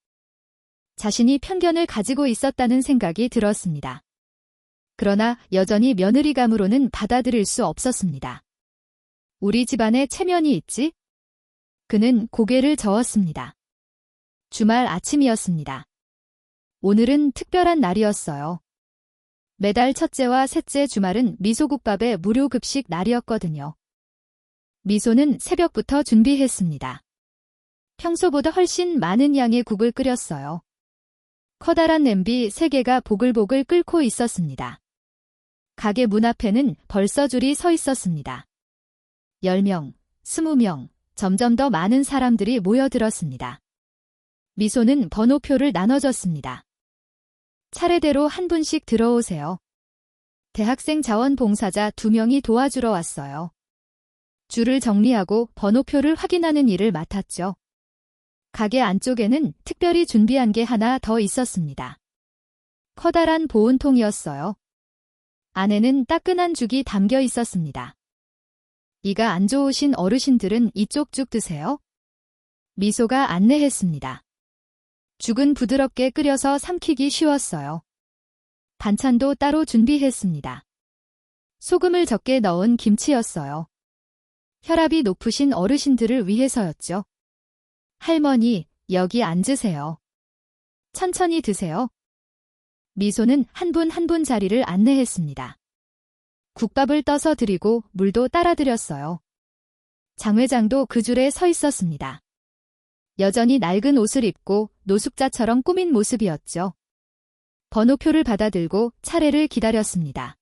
자신이 편견을 가지고 있었다는 생각이 들었습니다. 그러나 여전히 며느리감으로는 받아들일 수 없었습니다. 우리 집안에 체면이 있지? 그는 고개를 저었습니다. 주말 아침이었습니다. 오늘은 특별한 날이었어요. 매달 첫째와 셋째 주말은 미소국밥의 무료 급식 날이었거든요. 미소는 새벽부터 준비했습니다. 평소보다 훨씬 많은 양의 국을 끓였어요. 커다란 냄비 3개가 보글보글 끓고 있었습니다. 가게 문 앞에는 벌써 줄이 서 있었습니다. 10명, 20명, 점점 더 많은 사람들이 모여들었습니다. 미소는 번호표를 나눠줬습니다. 차례대로 한 분씩 들어오세요. 대학생 자원봉사자 2명이 도와주러 왔어요. 줄을 정리하고 번호표를 확인하는 일을 맡았죠. 가게 안쪽에는 특별히 준비한 게 하나 더 있었습니다. 커다란 보온통이었어요. 안에는 따끈한 죽이 담겨 있었습니다. 이가 안 좋으신 어르신들은 이쪽 죽 드세요. 미소가 안내했습니다. 죽은 부드럽게 끓여서 삼키기 쉬웠어요. 반찬도 따로 준비했습니다. 소금을 적게 넣은 김치였어요. 혈압이 높으신 어르신들을 위해서였죠. 할머니, 여기 앉으세요. 천천히 드세요. 미소는 한 분 한 분 자리를 안내했습니다. 국밥을 떠서 드리고 물도 따라 드렸어요. 장 회장도 그 줄에 서 있었습니다. 여전히 낡은 옷을 입고 노숙자처럼 꾸민 모습이었죠. 번호표를 받아들고 차례를 기다렸습니다.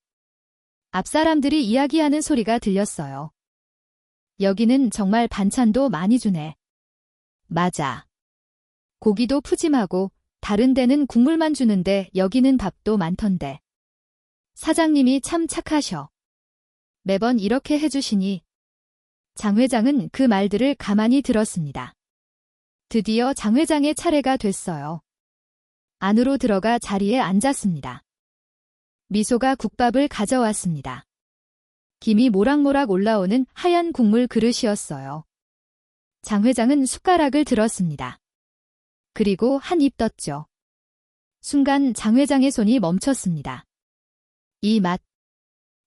앞 사람들이 이야기하는 소리가 들렸어요. 여기는 정말 반찬도 많이 주네. 맞아. 고기도 푸짐하고 다른 데는 국물만 주는데 여기는 밥도 많던데. 사장님이 참 착하셔. 매번 이렇게 해주시니. 장 회장은 그 말들을 가만히 들었습니다. 드디어 장 회장의 차례가 됐어요. 안으로 들어가 자리에 앉았습니다. 미소가 국밥을 가져왔습니다. 김이 모락모락 올라오는 하얀 국물 그릇이었어요. 장 회장은 숟가락을 들었습니다. 그리고 한 입 떴죠. 순간 장 회장의 손이 멈췄습니다. 이 맛.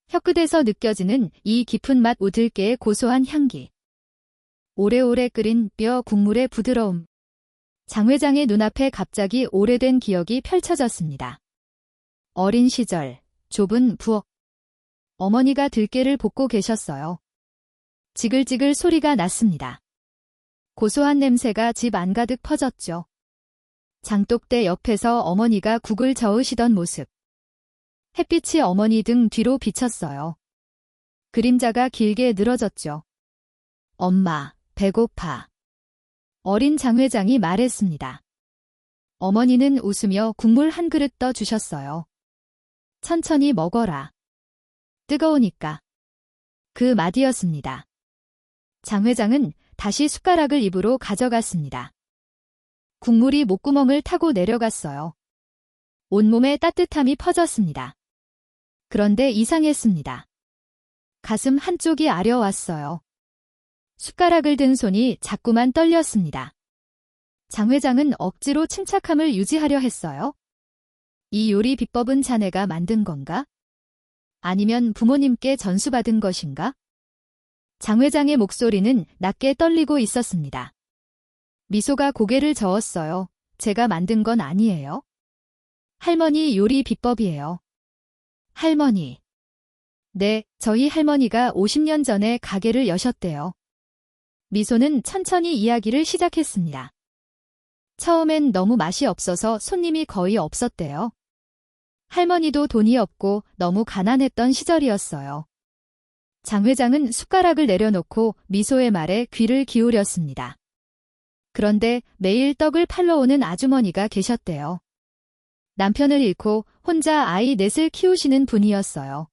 혀끝에서 느껴지는 이 깊은 맛 오들깨의 고소한 향기. 오래오래 끓인 뼈 국물의 부드러움. 장 회장의 눈앞에 갑자기 오래된 기억이 펼쳐졌습니다. 어린 시절, 좁은 부엌. 어머니가 들깨를 볶고 계셨어요. 지글지글 소리가 났습니다. 고소한 냄새가 집 안가득 퍼졌죠. 장독대 옆에서 어머니가 국을 저으시던 모습. 햇빛이 어머니 등 뒤로 비쳤어요. 그림자가 길게 늘어졌죠. 엄마, 배고파. 어린 장 회장이 말했습니다. 어머니는 웃으며 국물 한 그릇 떠 주셨어요. 천천히 먹어라. 뜨거우니까. 그 마디였습니다. 장 회장은 다시 숟가락을 입으로 가져갔습니다. 국물이 목구멍을 타고 내려갔어요. 온몸에 따뜻함이 퍼졌습니다. 그런데 이상했습니다. 가슴 한쪽이 아려왔어요. 숟가락을 든 손이 자꾸만 떨렸습니다. 장 회장은 억지로 침착함을 유지하려 했어요. 이 요리 비법은 자네가 만든 건가? 아니면 부모님께 전수받은 것인가? 장 회장의 목소리는 낮게 떨리고 있었습니다. 미소가 고개를 저었어요. 제가 만든 건 아니에요. 할머니 요리 비법이에요. 할머니. 네, 저희 할머니가 50년 전에 가게를 여셨대요. 미소는 천천히 이야기를 시작했습니다. 처음엔 너무 맛이 없어서 손님이 거의 없었대요. 할머니도 돈이 없고 너무 가난했던 시절이었어요. 장 회장은 숟가락을 내려놓고 미소의 말에 귀를 기울였습니다. 그런데 매일 떡을 팔러 오는 아주머니가 계셨대요. 남편을 잃고 혼자 아이 넷을 키우시는 분이었어요.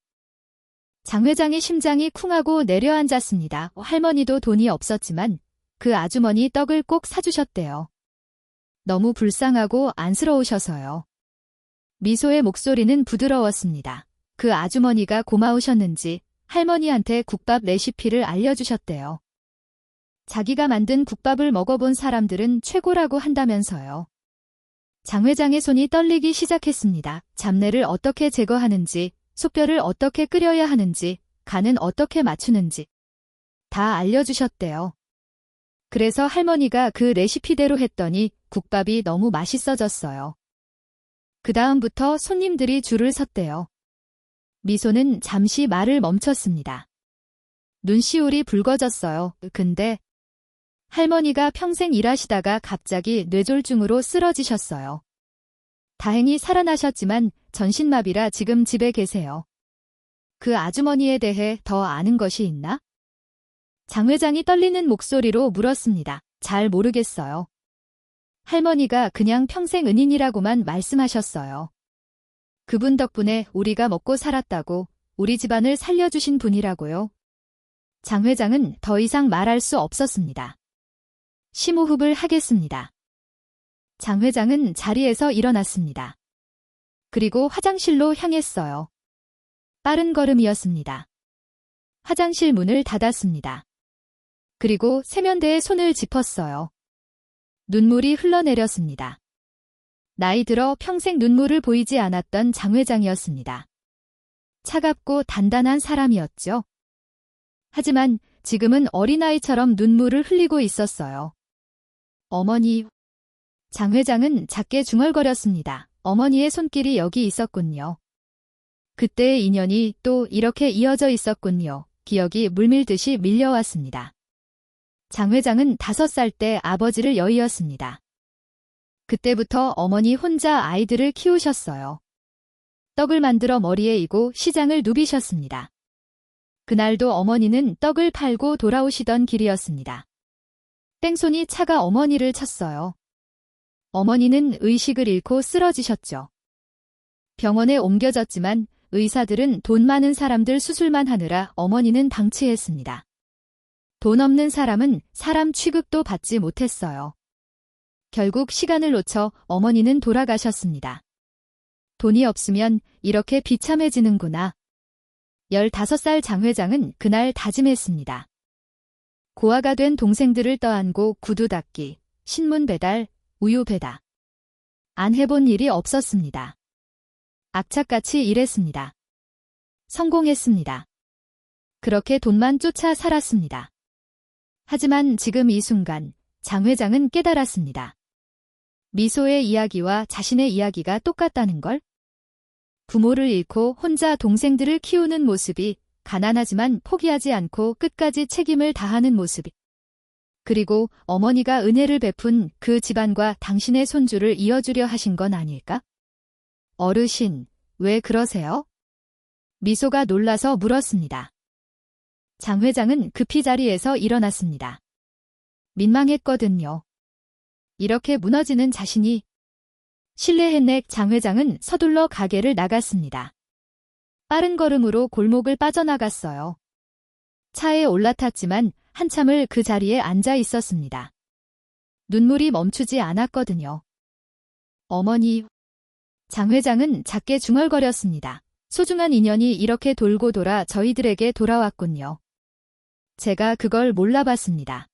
장 회장의 심장이 쿵하고 내려앉았습니다. 할머니도 돈이 없었지만 그 아주머니 떡을 꼭 사주셨대요. 너무 불쌍하고 안쓰러우셔서요. 미소의 목소리는 부드러웠습니다. 그 아주머니가 고마우셨는지 할머니한테 국밥 레시피를 알려주셨대요. 자기가 만든 국밥을 먹어본 사람들은 최고라고 한다면서요. 장 회장의 손이 떨리기 시작했습니다. 잡내를 어떻게 제거하는지, 솥뼈를 어떻게 끓여야 하는지, 간은 어떻게 맞추는지 다 알려주셨대요. 그래서 할머니가 그 레시피대로 했더니 국밥이 너무 맛있어졌어요. 그 다음부터 손님들이 줄을 섰대요. 미소는 잠시 말을 멈췄습니다. 눈시울이 붉어졌어요. 근데 할머니가 평생 일하시다가 갑자기 뇌졸중으로 쓰러지셨어요. 다행히 살아나셨지만 전신마비라 지금 집에 계세요. 그 아주머니에 대해 더 아는 것이 있나? 장 회장이 떨리는 목소리로 물었습니다. 잘 모르겠어요. 할머니가 그냥 평생 은인이라고만 말씀하셨어요. 그분 덕분에 우리가 먹고 살았다고, 우리 집안을 살려주신 분이라고요. 장 회장은 더 이상 말할 수 없었습니다. 심호흡을 하겠습니다. 장 회장은 자리에서 일어났습니다. 그리고 화장실로 향했어요. 빠른 걸음이었습니다. 화장실 문을 닫았습니다. 그리고 세면대에 손을 짚었어요. 눈물이 흘러내렸습니다. 나이 들어 평생 눈물을 보이지 않았던 장 회장이었습니다. 차갑고 단단한 사람이었죠. 하지만 지금은 어린아이처럼 눈물을 흘리고 있었어요. 어머니. 장 회장은 작게 중얼거렸습니다. 어머니의 손길이 여기 있었군요. 그때의 인연이 또 이렇게 이어져 있었군요. 기억이 물밀듯이 밀려왔습니다. 장 회장은 5살 때 아버지를 여의었습니다. 그때부터 어머니 혼자 아이들을 키우셨어요. 떡을 만들어 머리에 이고 시장을 누비셨습니다. 그날도 어머니는 떡을 팔고 돌아오시던 길이었습니다. 땡손이 차가 어머니를 쳤어요. 어머니는 의식을 잃고 쓰러지셨죠. 병원에 옮겨졌지만 의사들은 돈 많은 사람들 수술만 하느라 어머니는 방치했습니다. 돈 없는 사람은 사람 취급도 받지 못했어요. 결국 시간을 놓쳐 어머니는 돌아가셨습니다. 돈이 없으면 이렇게 비참해지는구나. 15살 장 회장은 그날 다짐했습니다. 고아가 된 동생들을 떠안고 구두 닦기, 신문 배달, 우유 배달. 안 해본 일이 없었습니다. 악착같이 일했습니다. 성공했습니다. 그렇게 돈만 쫓아 살았습니다. 하지만 지금 이 순간 장 회장은 깨달았습니다. 미소의 이야기와 자신의 이야기가 똑같다는 걸? 부모를 잃고 혼자 동생들을 키우는 모습이 가난하지만 포기하지 않고 끝까지 책임을 다하는 모습이. 그리고 어머니가 은혜를 베푼 그 집안과 당신의 손주를 이어주려 하신 건 아닐까? 어르신, 왜 그러세요? 미소가 놀라서 물었습니다. 장 회장은 급히 자리에서 일어났습니다. 민망했거든요. 이렇게 무너지는 자신이. 실례했네. 장 회장은 서둘러 가게를 나갔습니다. 빠른 걸음으로 골목을 빠져나갔어요. 차에 올라탔지만 한참을 그 자리에 앉아 있었습니다. 눈물이 멈추지 않았거든요. 어머니. 장 회장은 작게 중얼거렸습니다. 소중한 인연이 이렇게 돌고 돌아 저희들에게 돌아왔군요. 제가 그걸 몰라봤습니다.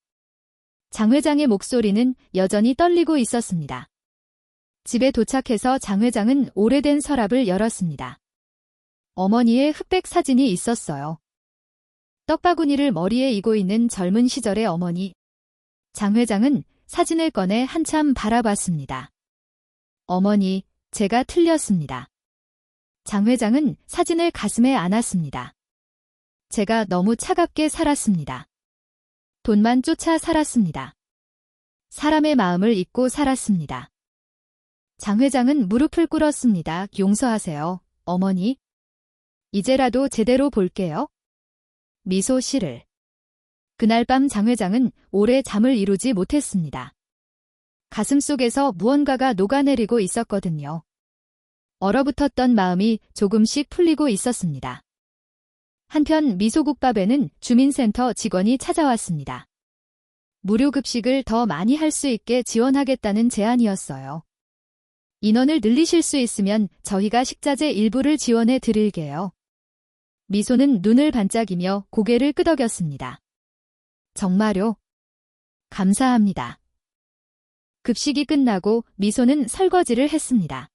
장 회장의 목소리는 여전히 떨리고 있었습니다. 집에 도착해서 장 회장은 오래된 서랍을 열었습니다. 어머니의 흑백 사진이 있었어요. 떡바구니를 머리에 이고 있는 젊은 시절의 어머니. 장 회장은 사진을 꺼내 한참 바라봤습니다. 어머니, 제가 틀렸습니다. 장 회장은 사진을 가슴에 안았습니다. 제가 너무 차갑게 살았습니다. 돈만 쫓아 살았습니다. 사람의 마음을 잊고 살았습니다. 장 회장은 무릎을 꿇었습니다. 용서하세요, 어머니. 이제라도 제대로 볼게요. 미소 씨를. 그날 밤 장 회장은 오래 잠을 이루지 못했습니다. 가슴속에서 무언가가 녹아내리고 있었거든요. 얼어붙었던 마음이 조금씩 풀리고 있었습니다. 한편 미소국밥에는 주민센터 직원이 찾아왔습니다. 무료 급식을 더 많이 할 수 있게 지원하겠다는 제안이었어요. 인원을 늘리실 수 있으면 저희가 식자재 일부를 지원해 드릴게요. 미소는 눈을 반짝이며 고개를 끄덕였습니다. 정말요? 감사합니다. 급식이 끝나고 미소는 설거지를 했습니다.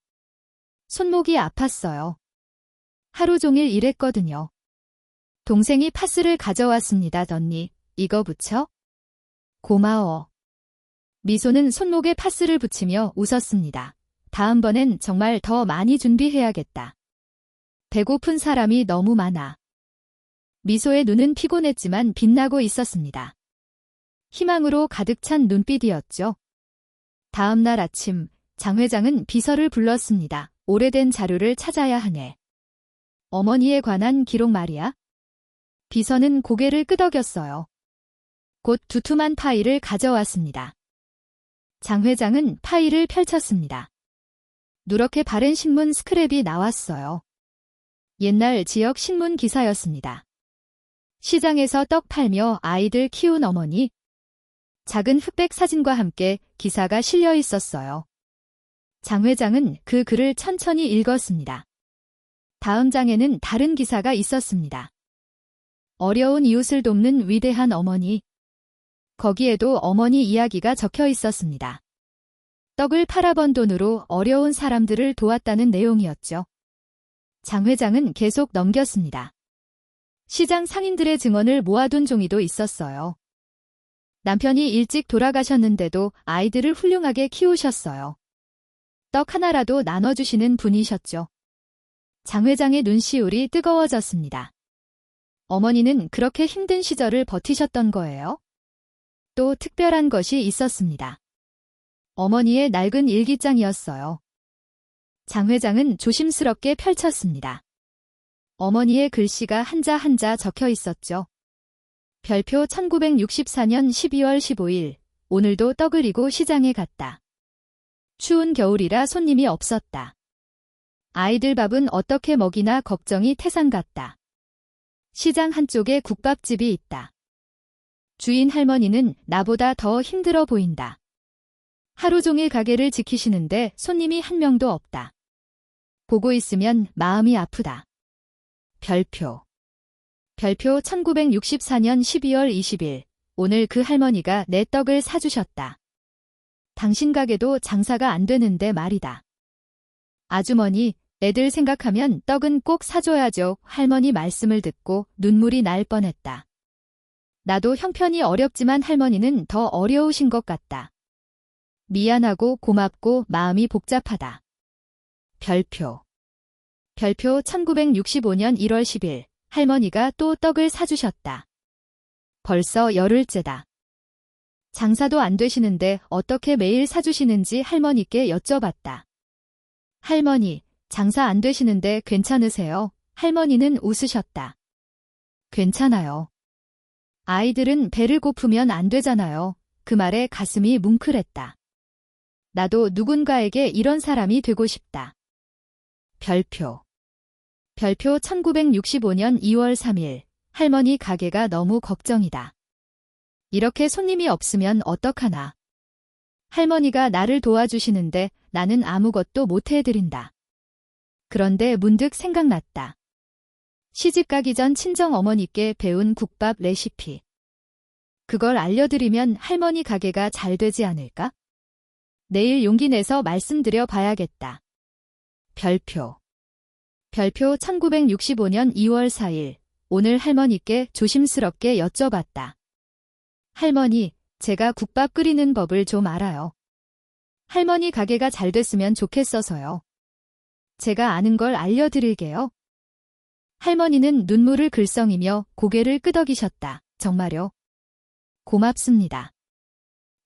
손목이 아팠어요. 하루 종일 일했거든요. 동생이 파스를 가져왔습니다. 언니, 이거 붙여? 고마워. 미소는 손목에 파스를 붙이며 웃었습니다. 다음번엔 정말 더 많이 준비해야겠다. 배고픈 사람이 너무 많아. 미소의 눈은 피곤했지만 빛나고 있었습니다. 희망으로 가득 찬 눈빛이었죠. 다음 날 아침, 장 회장은 비서를 불렀습니다. 오래된 자료를 찾아야 하네. 어머니에 관한 기록 말이야? 비서는 고개를 끄덕였어요. 곧 두툼한 파일을 가져왔습니다. 장 회장은 파일을 펼쳤습니다. 누렇게 바른 신문 스크랩이 나왔어요. 옛날 지역 신문 기사였습니다. 시장에서 떡 팔며 아이들 키운 어머니. 작은 흑백 사진과 함께 기사가 실려 있었어요. 장 회장은 그 글을 천천히 읽었습니다. 다음 장에는 다른 기사가 있었습니다. 어려운 이웃을 돕는 위대한 어머니. 거기에도 어머니 이야기가 적혀 있었습니다. 떡을 팔아번 돈으로 어려운 사람들을 도왔다는 내용이었죠. 장 회장은 계속 넘겼습니다. 시장 상인들의 증언을 모아둔 종이도 있었어요. 남편이 일찍 돌아가셨는데도 아이들을 훌륭하게 키우셨어요. 떡 하나라도 나눠주시는 분이셨죠. 장 회장의 눈시울이 뜨거워졌습니다. 어머니는 그렇게 힘든 시절을 버티셨던 거예요? 또 특별한 것이 있었습니다. 어머니의 낡은 일기장이었어요. 장 회장은 조심스럽게 펼쳤습니다. 어머니의 글씨가 한자 한자 적혀 있었죠. 별표 1964년 12월 15일, 오늘도 떡을 이고 시장에 갔다. 추운 겨울이라 손님이 없었다. 아이들 밥은 어떻게 먹이나 걱정이 태산 같다. 시장 한쪽에 국밥집이 있다. 주인 할머니는 나보다 더 힘들어 보인다. 하루 종일 가게를 지키시는데 손님이 한 명도 없다. 보고 있으면 마음이 아프다. 별표 1964년 12월 20일, 오늘 그 할머니가 내 떡을 사주셨다. 당신 가게도 장사가 안 되는데 말이다. 아주머니, 애들 생각하면 떡은 꼭 사줘야죠. 할머니 말씀을 듣고 눈물이 날 뻔했다. 나도 형편이 어렵지만 할머니는 더 어려우신 것 같다. 미안하고 고맙고 마음이 복잡하다. 별표 1965년 1월 10일, 할머니가 또 떡을 사주셨다. 벌써 열흘째다. 장사도 안 되시는데 어떻게 매일 사주시는지 할머니께 여쭤봤다. 할머니, 장사 안 되시는데 괜찮으세요? 할머니는 웃으셨다. 괜찮아요. 아이들은 배를 고프면 안 되잖아요. 그 말에 가슴이 뭉클했다. 나도 누군가에게 이런 사람이 되고 싶다. 별표 1965년 2월 3일, 할머니 가게가 너무 걱정이다. 이렇게 손님이 없으면 어떡하나. 할머니가 나를 도와주시는데 나는 아무것도 못 해드린다. 그런데 문득 생각났다. 시집가기 전 친정 어머니께 배운 국밥 레시피. 그걸 알려드리면 할머니 가게가 잘 되지 않을까? 내일 용기 내서 말씀드려 봐야겠다. 별표 1965년 2월 4일, 오늘 할머니께 조심스럽게 여쭤봤다. 할머니, 제가 국밥 끓이는 법을 좀 알아요. 할머니 가게가 잘 됐으면 좋겠어서요. 제가 아는 걸 알려드릴게요. 할머니는 눈물을 글썽이며 고개를 끄덕이셨다. 정말요? 고맙습니다.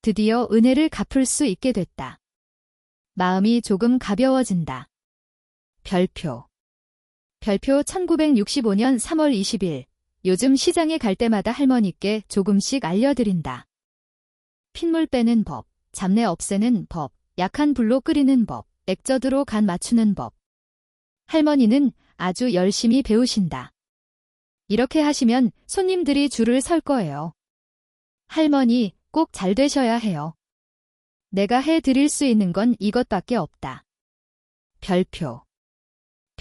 드디어 은혜를 갚을 수 있게 됐다. 마음이 조금 가벼워진다. 별표 1965년 3월 20일, 요즘 시장에 갈 때마다 할머니께 조금씩 알려드린다. 핏물 빼는 법, 잡내 없애는 법, 약한 불로 끓이는 법, 액젓으로 간 맞추는 법. 할머니는 아주 열심히 배우신다. 이렇게 하시면 손님들이 줄을 설 거예요. 할머니, 꼭 잘 되셔야 해요. 내가 해드릴 수 있는 건 이것밖에 없다.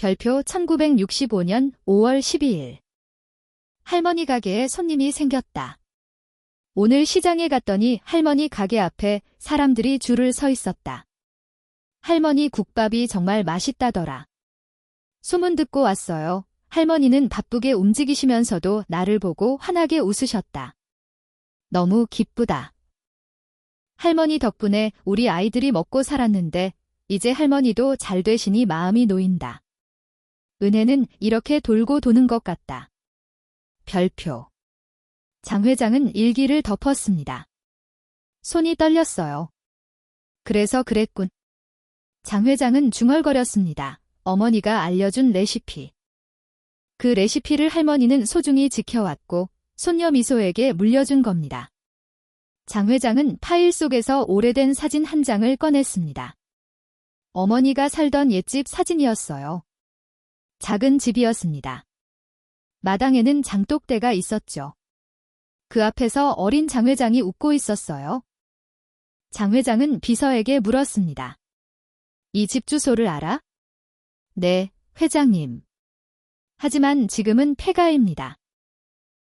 별표 1965년 5월 12일. 할머니 가게에 손님이 생겼다. 오늘 시장에 갔더니 할머니 가게 앞에 사람들이 줄을 서 있었다. 할머니 국밥이 정말 맛있다더라. 소문 듣고 왔어요. 할머니는 바쁘게 움직이시면서도 나를 보고 환하게 웃으셨다. 너무 기쁘다. 할머니 덕분에 우리 아이들이 먹고 살았는데 이제 할머니도 잘 되시니 마음이 놓인다. 은혜는 이렇게 돌고 도는 것 같다. 별표 장 회장은 일기를 덮었습니다. 손이 떨렸어요. 그래서 그랬군. 장 회장은 중얼거렸습니다. 어머니가 알려준 레시피. 그 레시피를 할머니는 소중히 지켜왔고 손녀 미소에게 물려준 겁니다. 장 회장은 파일 속에서 오래된 사진 한 장을 꺼냈습니다. 어머니가 살던 옛집 사진이었어요. 작은 집이었습니다. 마당에는 장독대가 있었죠. 그 앞에서 어린 장 회장이 웃고 있었어요. 장 회장은 비서에게 물었습니다. 이 집 주소를 알아? 네, 회장님. 하지만 지금은 폐가입니다.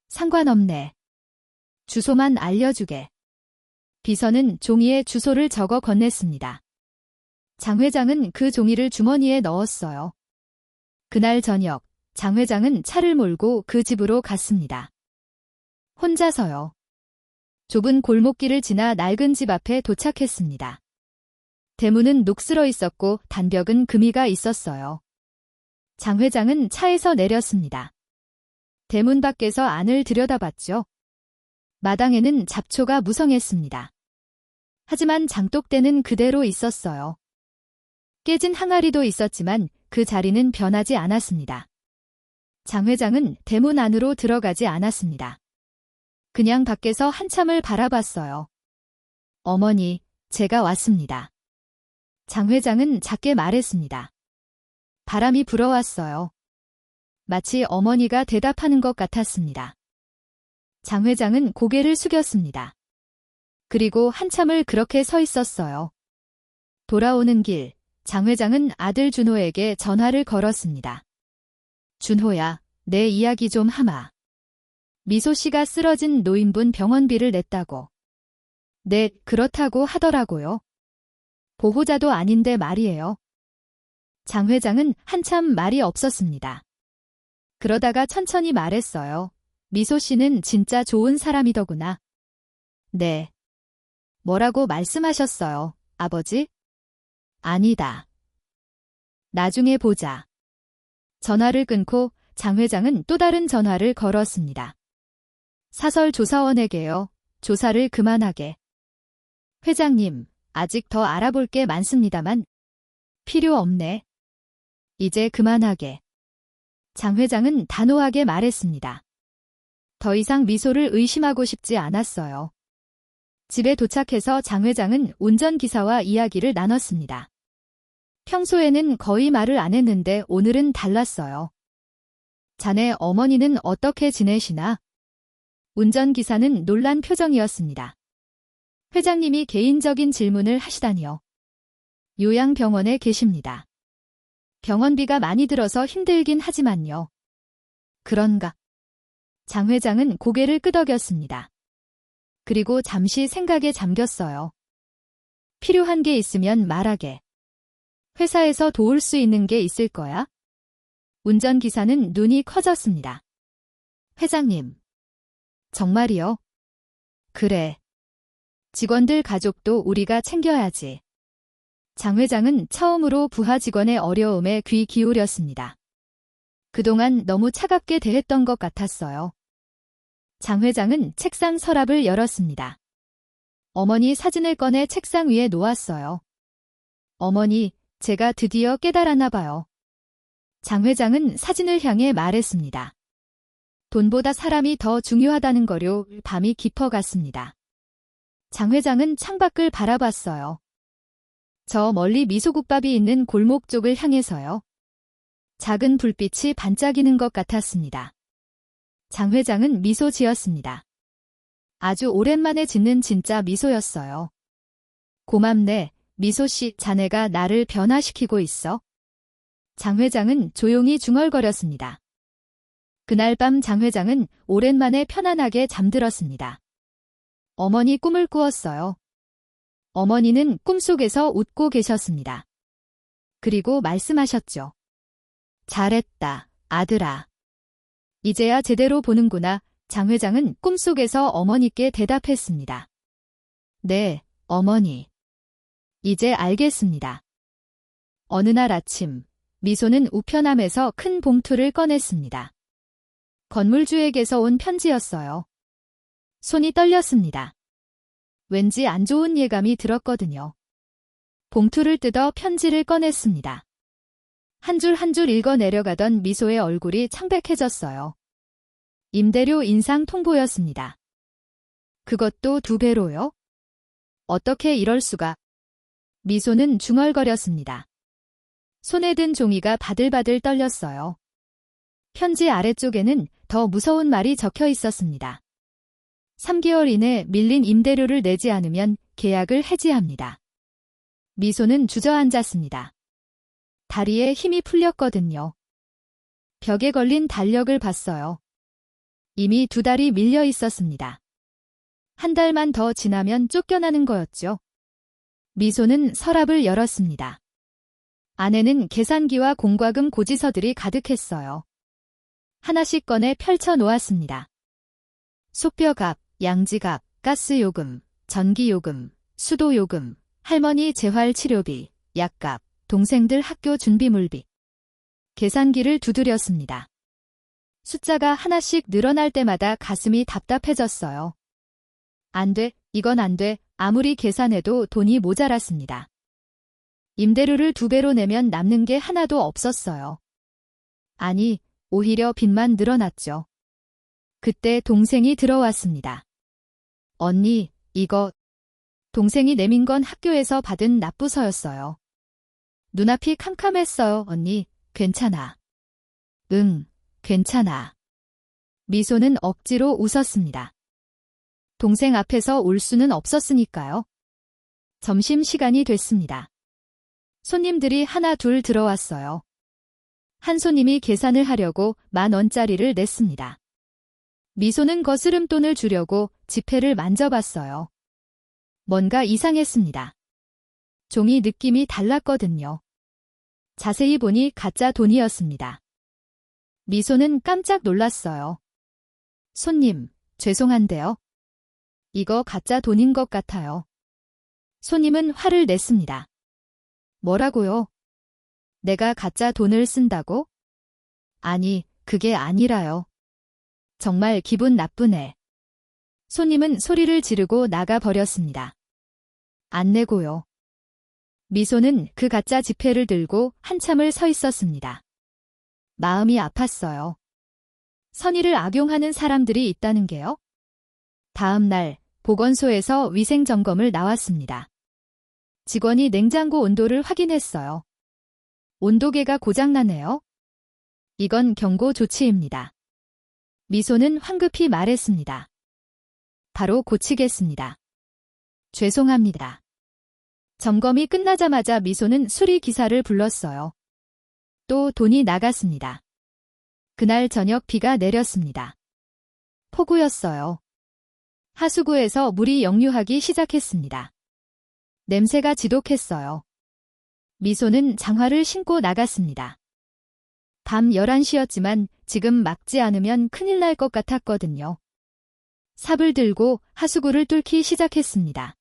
상관없네. 주소만 알려주게. 비서는 종이에 주소를 적어 건넸습니다. 장 회장은 그 종이를 주머니에 넣었어요. 그날 저녁, 장 회장은 차를 몰고 그 집으로 갔습니다. 혼자서요. 좁은 골목길을 지나 낡은 집 앞에 도착했습니다. 대문은 녹슬어 있었고 단벽은 금이가 있었어요. 장 회장은 차에서 내렸습니다. 대문 밖에서 안을 들여다봤죠. 마당에는 잡초가 무성했습니다. 하지만 장독대는 그대로 있었어요. 깨진 항아리도 있었지만 그 자리는 변하지 않았습니다. 장 회장은 대문 안으로 들어가지 않았습니다. 그냥 밖에서 한참을 바라봤어요. 어머니, 제가 왔습니다. 장 회장은 작게 말했습니다. 바람이 불어왔어요. 마치 어머니가 대답하는 것 같았습니다. 장 회장은 고개를 숙였습니다. 그리고 한참을 그렇게 서 있었어요. 돌아오는 길, 장 회장은 아들 준호에게 전화를 걸었습니다. 준호야, 내 이야기 좀 하마. 미소 씨가 쓰러진 노인분 병원비를 냈다고. 네, 그렇다고 하더라고요. 보호자도 아닌데 말이에요. 장 회장은 한참 말이 없었습니다. 그러다가 천천히 말했어요. 미소 씨는 진짜 좋은 사람이더구나. 네. 뭐라고 말씀하셨어요, 아버지? 아니다. 나중에 보자. 전화를 끊고 장 회장은 또 다른 전화를 걸었습니다. 사설 조사원에게요. 조사를 그만하게. 회장님, 아직 더 알아볼 게 많습니다만 필요 없네. 이제 그만하게. 장 회장은 단호하게 말했습니다. 더 이상 미소를 의심하고 싶지 않았어요. 집에 도착해서 장 회장은 운전기사와 이야기를 나눴습니다. 평소에는 거의 말을 안 했는데 오늘은 달랐어요. 자네 어머니는 어떻게 지내시나? 운전기사는 놀란 표정이었습니다. 회장님이 개인적인 질문을 하시다니요. 요양병원에 계십니다. 병원비가 많이 들어서 힘들긴 하지만요. 그런가? 장 회장은 고개를 끄덕였습니다. 그리고 잠시 생각에 잠겼어요. 필요한 게 있으면 말하게. 회사에서 도울 수 있는 게 있을 거야? 운전기사는 눈이 커졌습니다. 회장님. 정말이요? 그래. 직원들 가족도 우리가 챙겨야지. 장 회장은 처음으로 부하 직원의 어려움에 귀 기울였습니다. 그동안 너무 차갑게 대했던 것 같았어요. 장 회장은 책상 서랍을 열었습니다. 어머니 사진을 꺼내 책상 위에 놓았어요. 어머니, 제가 드디어 깨달았나 봐요. 장 회장은 사진을 향해 말했습니다. 돈보다 사람이 더 중요하다는 거요. 밤이 깊어갔습니다. 장 회장은 창밖을 바라봤어요. 저 멀리 미소국밥이 있는 골목 쪽을 향해서요. 작은 불빛이 반짝이는 것 같았습니다. 장 회장은 미소 지었습니다. 아주 오랜만에 짓는 진짜 미소였어요. 고맙네, 미소씨, 자네가 나를 변화시키고 있어. 장 회장은 조용히 중얼거렸습니다. 그날 밤 장 회장은 오랜만에 편안하게 잠들었습니다. 어머니 꿈을 꾸었어요. 어머니는 꿈속에서 웃고 계셨습니다. 그리고 말씀하셨죠. 잘했다, 아들아. 이제야 제대로 보는구나. 장 회장은 꿈속에서 어머니께 대답했습니다. 네, 어머니. 이제 알겠습니다. 어느 날 아침, 미소는 우편함에서 큰 봉투를 꺼냈습니다. 건물주에게서 온 편지였어요. 손이 떨렸습니다. 왠지 안 좋은 예감이 들었거든요. 봉투를 뜯어 편지를 꺼냈습니다. 한 줄 한 줄 읽어 내려가던 미소의 얼굴이 창백해졌어요. 임대료 인상 통보였습니다. 그것도 2배로요? 어떻게 이럴 수가? 미소는 중얼거렸습니다. 손에 든 종이가 바들바들 떨렸어요. 편지 아래쪽에는 더 무서운 말이 적혀 있었습니다. 3개월 이내 밀린 임대료를 내지 않으면 계약을 해지합니다. 미소는 주저앉았습니다. 다리에 힘이 풀렸거든요. 벽에 걸린 달력을 봤어요. 이미 2달이 밀려 있었습니다. 한 달만 더 지나면 쫓겨나는 거였죠. 미소는 서랍을 열었습니다. 안에는 계산기와 공과금 고지서들이 가득했어요. 하나씩 꺼내 펼쳐 놓았습니다. 속벼값, 양지값, 가스요금, 전기요금, 수도요금, 할머니 재활치료비, 약값, 동생들 학교 준비물비. 계산기를 두드렸습니다. 숫자가 하나씩 늘어날 때마다 가슴이 답답해졌어요. 안 돼, 이건 안 돼. 아무리 계산해도 돈이 모자랐습니다. 임대료를 2배로 내면 남는 게 하나도 없었어요. 아니, 오히려 빚만 늘어났죠. 그때 동생이 들어왔습니다. 언니, 이거. 동생이 내민 건 학교에서 받은 납부서였어요. 눈앞이 캄캄했어요. 언니, 괜찮아. 응, 괜찮아. 미소는 억지로 웃었습니다. 동생 앞에서 울 수는 없었으니까요. 점심시간이 됐습니다. 손님들이 하나 둘 들어왔어요. 한 손님이 계산을 하려고 10,000원짜리를 냈습니다. 미소는 거스름돈을 주려고 지폐를 만져봤어요. 뭔가 이상했습니다. 종이 느낌이 달랐거든요. 자세히 보니 가짜 돈이었습니다. 미소는 깜짝 놀랐어요. 손님, 죄송한데요. 이거 가짜 돈인 것 같아요. 손님은 화를 냈습니다. 뭐라고요? 내가 가짜 돈을 쓴다고? 아니, 그게 아니라요. 정말 기분 나쁘네. 손님은 소리를 지르고 나가버렸습니다. 안 내고요. 미소는 그 가짜 지폐를 들고 한참을 서 있었습니다. 마음이 아팠어요. 선의를 악용하는 사람들이 있다는 게요? 다음 날 보건소에서 위생점검을 나왔습니다. 직원이 냉장고 온도를 확인했어요. 온도계가 고장나네요. 이건 경고 조치입니다. 미소는 황급히 말했습니다. 바로 고치겠습니다. 죄송합니다. 점검이 끝나자마자 미소는 수리기사를 불렀어요. 또 돈이 나갔습니다. 그날 저녁 비가 내렸습니다. 폭우였어요. 하수구에서 물이 역류하기 시작했습니다. 냄새가 지독했어요. 미소는 장화를 신고 나갔습니다. 밤 11시였지만 지금 막지 않으면 큰일 날 것 같았거든요. 삽을 들고 하수구를 뚫기 시작했습니다.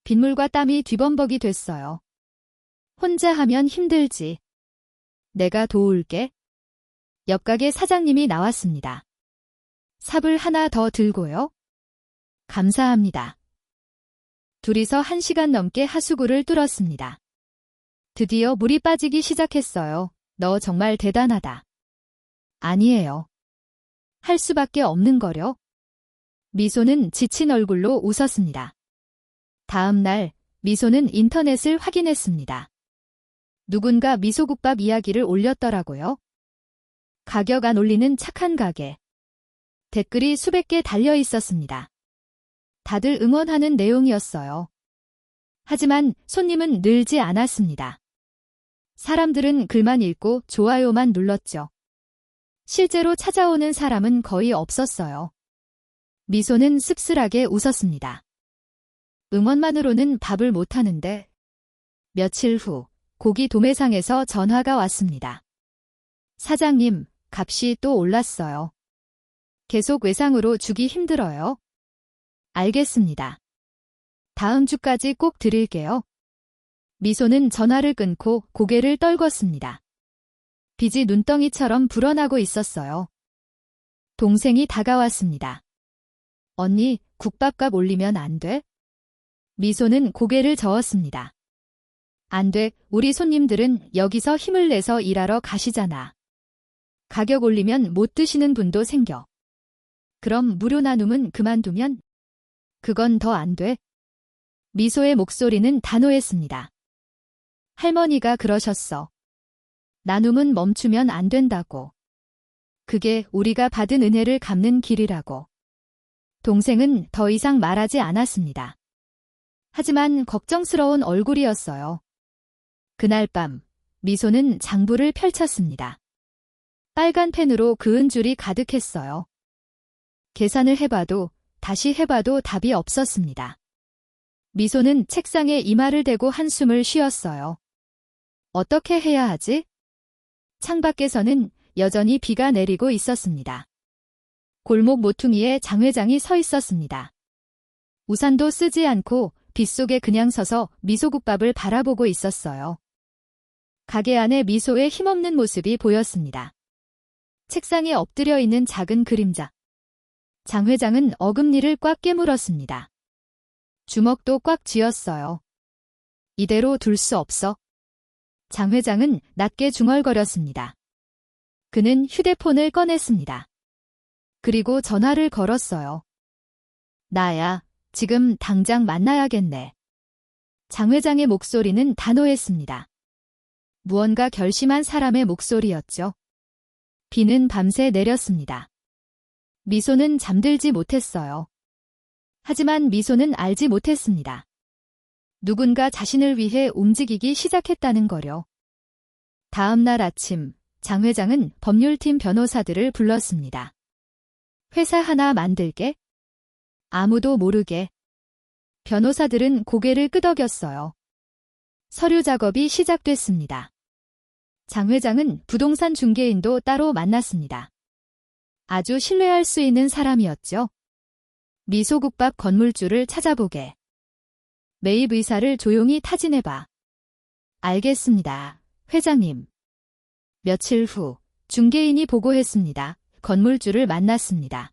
빗물과 땀이 뒤범벅이 됐어요. 혼자 하면 힘들지. 내가 도울게. 옆가게 사장님이 나왔습니다. 삽을 하나 더 들고요. 감사합니다. 둘이서 1시간 넘게 하수구를 뚫었습니다. 드디어 물이 빠지기 시작했어요. 너 정말 대단하다. 아니에요. 할 수밖에 없는 거려. 미소는 지친 얼굴로 웃었습니다. 다음 날 미소는 인터넷을 확인했습니다. 누군가 미소국밥 이야기를 올렸더라고요. 가격 안 올리는 착한 가게. 댓글이 수백 개 달려 있었습니다. 다들 응원하는 내용이었어요. 하지만 손님은 늘지 않았습니다. 사람들은 글만 읽고 좋아요만 눌렀죠. 실제로 찾아오는 사람은 거의 없었어요. 미소는 씁쓸하게 웃었습니다. 응원만으로는 밥을 못하는데. 며칠 후 고기 도매상에서 전화가 왔습니다. 사장님, 값이 또 올랐어요. 계속 외상으로 주기 힘들어요. 알겠습니다. 다음 주까지 꼭 드릴게요. 미소는 전화를 끊고 고개를 떨궜습니다. 빚이 눈덩이처럼 불어나고 있었어요. 동생이 다가왔습니다. 언니, 국밥값 올리면 안 돼? 미소는 고개를 저었습니다. 안 돼, 우리 손님들은 여기서 힘을 내서 일하러 가시잖아. 가격 올리면 못 드시는 분도 생겨. 그럼 무료 나눔은 그만두면? 그건 더 안 돼. 미소의 목소리는 단호했습니다. 할머니가 그러셨어. 나눔은 멈추면 안 된다고. 그게 우리가 받은 은혜를 갚는 길이라고. 동생은 더 이상 말하지 않았습니다. 하지만 걱정스러운 얼굴이었어요. 그날 밤 미소는 장부를 펼쳤습니다. 빨간 펜으로 그은 줄이 가득했어요. 계산을 해봐도 다시 해봐도 답이 없었습니다. 미소는 책상에 이마를 대고 한숨을 쉬었어요. 어떻게 해야 하지? 창밖에서는 여전히 비가 내리고 있었습니다. 골목 모퉁이에 장 회장이 서 있었습니다. 우산도 쓰지 않고 빗속에 그냥 서서 미소국밥을 바라보고 있었어요. 가게 안에 미소의 힘없는 모습이 보였습니다. 책상에 엎드려 있는 작은 그림자. 장 회장은 어금니를 꽉 깨물었습니다. 주먹도 꽉 쥐었어요. 이대로 둘 수 없어. 장 회장은 낮게 중얼거렸습니다. 그는 휴대폰을 꺼냈습니다. 그리고 전화를 걸었어요. 나야, 지금 당장 만나야겠네. 장 회장의 목소리는 단호했습니다. 무언가 결심한 사람의 목소리였죠. 비는 밤새 내렸습니다. 미소는 잠들지 못했어요. 하지만 미소는 알지 못했습니다. 누군가 자신을 위해 움직이기 시작했다는 거요. 다음 날 아침, 장 회장은 법률팀 변호사들을 불렀습니다. 회사 하나 만들게? 아무도 모르게. 변호사들은 고개를 끄덕였어요. 서류 작업이 시작됐습니다. 장 회장은 부동산 중개인도 따로 만났습니다. 아주 신뢰할 수 있는 사람이었죠. 미소국밥 건물주를 찾아보게. 매입 의사를 조용히 타진해봐. 알겠습니다, 회장님. 며칠 후 중개인이 보고했습니다. 건물주를 만났습니다.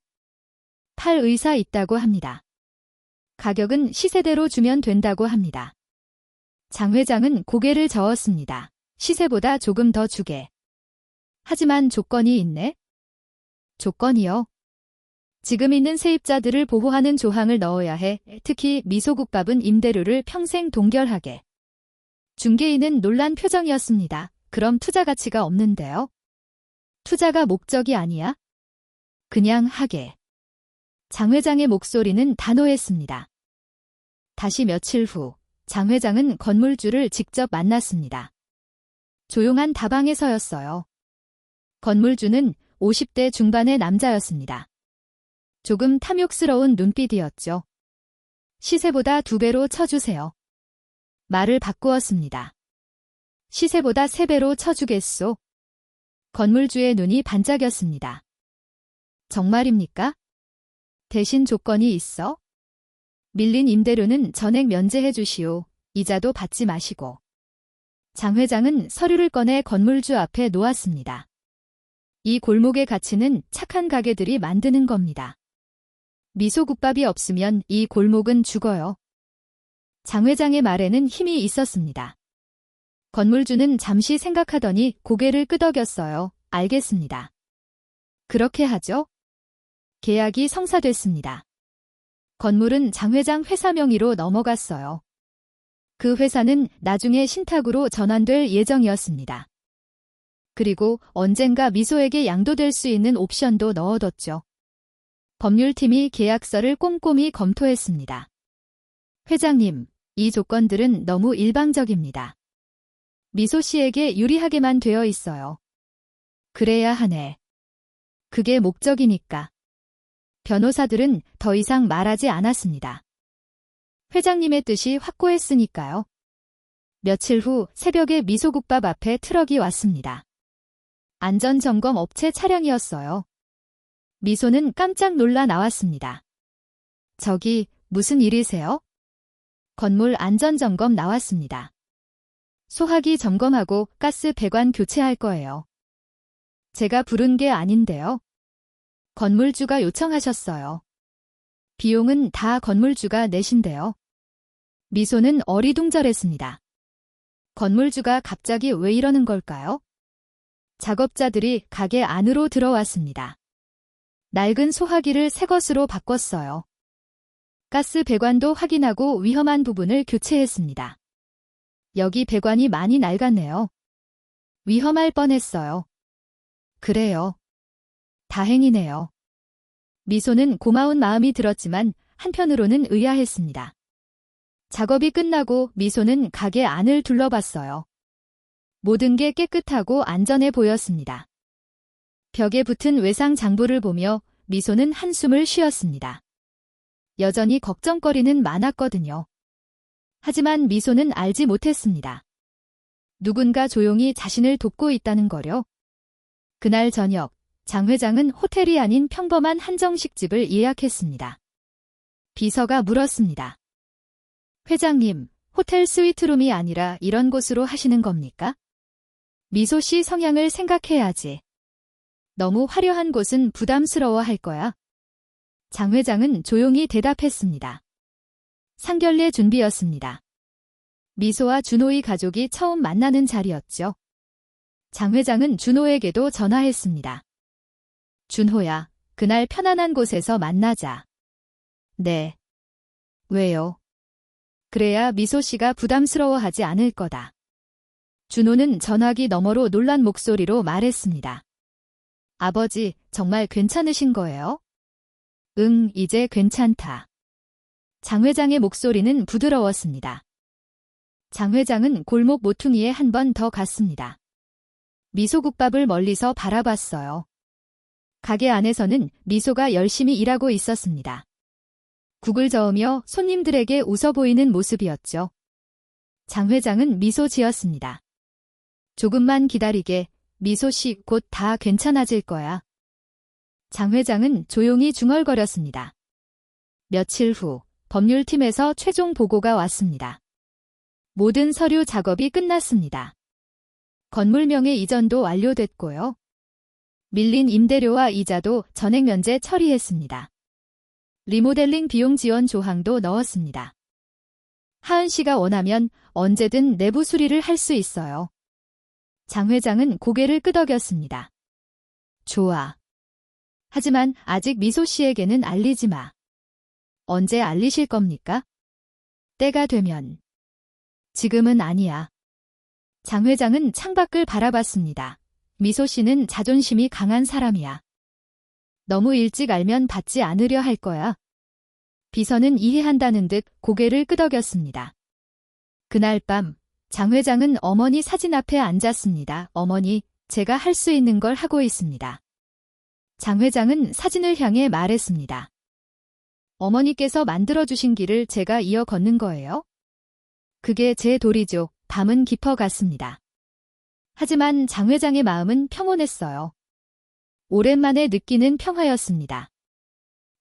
팔 의사 있다고 합니다. 가격은 시세대로 주면 된다고 합니다. 장 회장은 고개를 저었습니다. 시세보다 조금 더 주게. 하지만 조건이 있네? 조건이요? 지금 있는 세입자들을 보호하는 조항을 넣어야 해. 특히 미소국밥은 임대료를 평생 동결하게. 중개인은 놀란 표정이었습니다. 그럼 투자 가치가 없는데요? 투자가 목적이 아니야? 그냥 하게. 장 회장의 목소리는 단호했습니다. 다시 며칠 후, 장 회장은 건물주를 직접 만났습니다. 조용한 다방에 서였어요. 건물주는 50대 중반의 남자였습니다. 조금 탐욕스러운 눈빛이었죠. 시세보다 2배로 쳐주세요. 말을 바꾸었습니다. 시세보다 3배로 쳐주겠소. 건물주의 눈이 반짝였습니다. 정말입니까? 대신 조건이 있어? 밀린 임대료는 전액 면제해 주시오. 이자도 받지 마시고. 장 회장은 서류를 꺼내 건물주 앞에 놓았습니다. 이 골목의 가치는 착한 가게들이 만드는 겁니다. 미소국밥이 없으면 이 골목은 죽어요. 장 회장의 말에는 힘이 있었습니다. 건물주는 잠시 생각하더니 고개를 끄덕였어요. 알겠습니다. 그렇게 하죠? 계약이 성사됐습니다. 건물은 장 회장 회사 명의로 넘어갔어요. 그 회사는 나중에 신탁으로 전환될 예정이었습니다. 그리고 언젠가 미소에게 양도될 수 있는 옵션도 넣어뒀죠. 법률팀이 계약서를 꼼꼼히 검토했습니다. 회장님, 이 조건들은 너무 일방적입니다. 미소 씨에게 유리하게만 되어 있어요. 그래야 하네. 그게 목적이니까. 변호사들은 더 이상 말하지 않았습니다. 회장님의 뜻이 확고했으니까요. 며칠 후 새벽에 미소국밥 앞에 트럭이 왔습니다. 안전점검 업체 차량이었어요. 미소는 깜짝 놀라 나왔습니다. 저기, 무슨 일이세요? 건물 안전점검 나왔습니다. 소화기 점검하고 가스 배관 교체할 거예요. 제가 부른 게 아닌데요. 건물주가 요청하셨어요. 비용은 다 건물주가 내신대요. 미소는 어리둥절했습니다. 건물주가 갑자기 왜 이러는 걸까요? 작업자들이 가게 안으로 들어왔습니다. 낡은 소화기를 새 것으로 바꿨어요. 가스 배관도 확인하고 위험한 부분을 교체했습니다. 여기 배관이 많이 낡았네요. 위험할 뻔했어요. 그래요. 다행이네요. 미소는 고마운 마음이 들었지만 한편으로는 의아했습니다. 작업이 끝나고 미소는 가게 안을 둘러봤어요. 모든 게 깨끗하고 안전해 보였습니다. 벽에 붙은 외상 장부를 보며 미소는 한숨을 쉬었습니다. 여전히 걱정거리는 많았거든요. 하지만 미소는 알지 못했습니다. 누군가 조용히 자신을 돕고 있다는 거요. 그날 저녁, 장 회장은 호텔이 아닌 평범한 한정식집을 예약했습니다. 비서가 물었습니다. 회장님, 호텔 스위트룸이 아니라 이런 곳으로 하시는 겁니까? 미소 씨 성향을 생각해야지. 너무 화려한 곳은 부담스러워 할 거야. 장 회장은 조용히 대답했습니다. 상견례 준비였습니다. 미소와 준호의 가족이 처음 만나는 자리였죠. 장 회장은 준호에게도 전화했습니다. 준호야, 그날 편안한 곳에서 만나자. 네. 왜요? 그래야 미소 씨가 부담스러워하지 않을 거다. 준호는 전화기 너머로 놀란 목소리로 말했습니다. 아버지, 정말 괜찮으신 거예요? 응, 이제 괜찮다. 장 회장의 목소리는 부드러웠습니다. 장 회장은 골목 모퉁이에 한 번 더 갔습니다. 미소국밥을 멀리서 바라봤어요. 가게 안에서는 미소가 열심히 일하고 있었습니다. 국을 저으며 손님들에게 웃어 보이는 모습이었죠. 장 회장은 미소 지었습니다. 조금만 기다리게, 미소 씨 곧 다 괜찮아질 거야. 장 회장은 조용히 중얼거렸습니다. 며칠 후 법률팀에서 최종 보고가 왔습니다. 모든 서류 작업이 끝났습니다. 건물명의 이전도 완료됐고요. 밀린 임대료와 이자도 전액 면제 처리했습니다. 리모델링 비용 지원 조항도 넣었습니다. 하은 씨가 원하면 언제든 내부 수리를 할 수 있어요. 장 회장은 고개를 끄덕였습니다. 좋아. 하지만 아직 미소 씨에게는 알리지 마. 언제 알리실 겁니까? 때가 되면. 지금은 아니야. 장 회장은 창밖을 바라봤습니다. 미소 씨는 자존심이 강한 사람이야. 너무 일찍 알면 받지 않으려 할 거야. 비서는 이해한다는 듯 고개를 끄덕였습니다. 그날 밤, 장 회장은 어머니 사진 앞에 앉았습니다. 어머니, 제가 할 수 있는 걸 하고 있습니다. 장 회장은 사진을 향해 말했습니다. 어머니께서 만들어주신 길을 제가 이어 걷는 거예요? 그게 제 도리죠. 밤은 깊어갔습니다. 하지만 장 회장의 마음은 평온했어요. 오랜만에 느끼는 평화였습니다.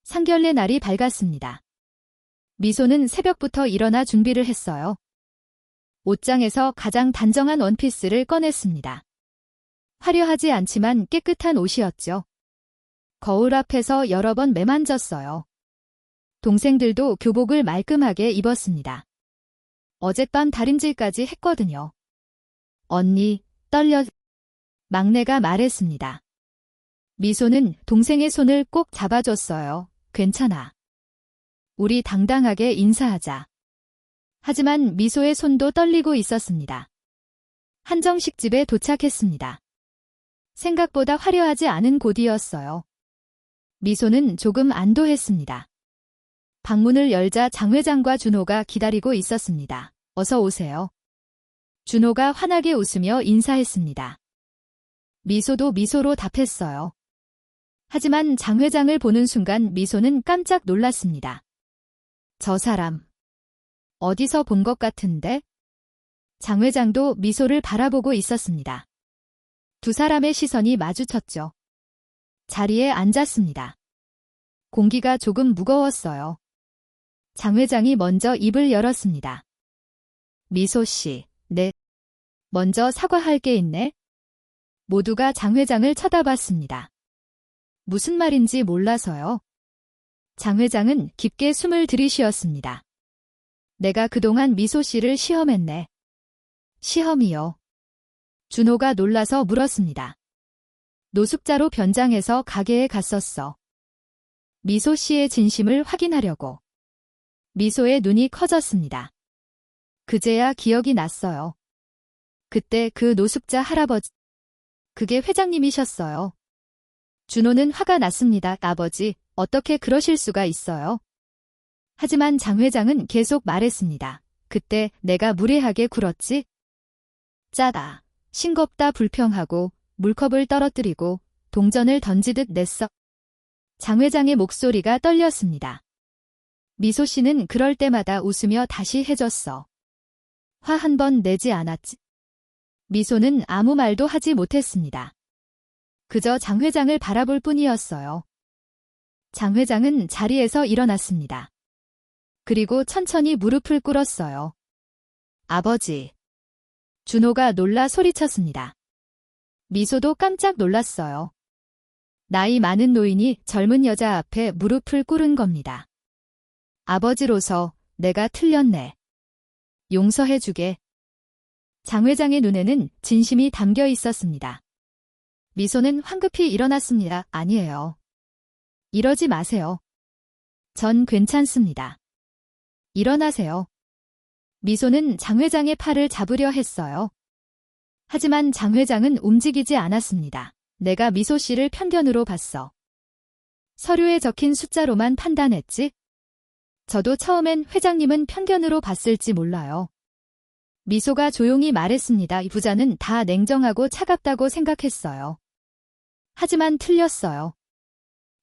상견례 날이 밝았습니다. 미소는 새벽부터 일어나 준비를 했어요. 옷장에서 가장 단정한 원피스를 꺼냈습니다. 화려하지 않지만 깨끗한 옷이었죠. 거울 앞에서 여러 번 매만졌어요. 동생들도 교복을 말끔하게 입었습니다. 어젯밤 다림질까지 했거든요. 언니, 떨려. 막내가 말했습니다. 미소는 동생의 손을 꼭 잡아줬어요. 괜찮아. 우리 당당하게 인사하자. 하지만 미소의 손도 떨리고 있었습니다. 한정식집에 도착했습니다. 생각보다 화려하지 않은 곳이었어요. 미소는 조금 안도했습니다. 방문을 열자 장 회장과 준호가 기다리고 있었습니다. 어서 오세요. 준호가 환하게 웃으며 인사했습니다. 미소도 미소로 답했어요. 하지만 장 회장을 보는 순간 미소는 깜짝 놀랐습니다. 저 사람, 어디서 본 것 같은데? 장 회장도 미소를 바라보고 있었습니다. 두 사람의 시선이 마주쳤죠. 자리에 앉았습니다. 공기가 조금 무거웠어요. 장 회장이 먼저 입을 열었습니다. 미소 씨, 네. 먼저 사과할 게 있네. 모두가 장 회장을 쳐다봤습니다. 무슨 말인지 몰라서요. 장 회장은 깊게 숨을 들이쉬었습니다. 내가 그동안 미소 씨를 시험했네. 시험이요. 준호가 놀라서 물었습니다. 노숙자로 변장해서 가게에 갔었어. 미소 씨의 진심을 확인하려고. 미소의 눈이 커졌습니다. 그제야 기억이 났어요. 그때 그 노숙자 할아버지, 그게 회장님이셨어요. 준호는 화가 났습니다. 아버지, 어떻게 그러실 수가 있어요? 하지만 장 회장은 계속 말했습니다. 그때 내가 무례하게 굴었지? 짜다, 싱겁다 불평하고 물컵을 떨어뜨리고 동전을 던지듯 냈어. 장 회장의 목소리가 떨렸습니다. 미소 씨는 그럴 때마다 웃으며 다시 해줬어. 화 한 번 내지 않았지. 미소는 아무 말도 하지 못했습니다. 그저 장 회장을 바라볼 뿐이었어요. 장 회장은 자리에서 일어났습니다. 그리고 천천히 무릎을 꿇었어요. 아버지. 준호가 놀라 소리쳤습니다. 미소도 깜짝 놀랐어요. 나이 많은 노인이 젊은 여자 앞에 무릎을 꿇은 겁니다. 아버지로서 내가 틀렸네. 용서해주게. 장 회장의 눈에는 진심이 담겨 있었습니다. 미소는 황급히 일어났습니다. 아니에요. 이러지 마세요. 전 괜찮습니다. 일어나세요. 미소는 장 회장의 팔을 잡으려 했어요. 하지만 장 회장은 움직이지 않았습니다. 내가 미소 씨를 편견으로 봤어. 서류에 적힌 숫자로만 판단했지? 저도 처음엔 회장님은 편견으로 봤을지 몰라요. 미소가 조용히 말했습니다. 이 부자는 다 냉정하고 차갑다고 생각했어요. 하지만 틀렸어요.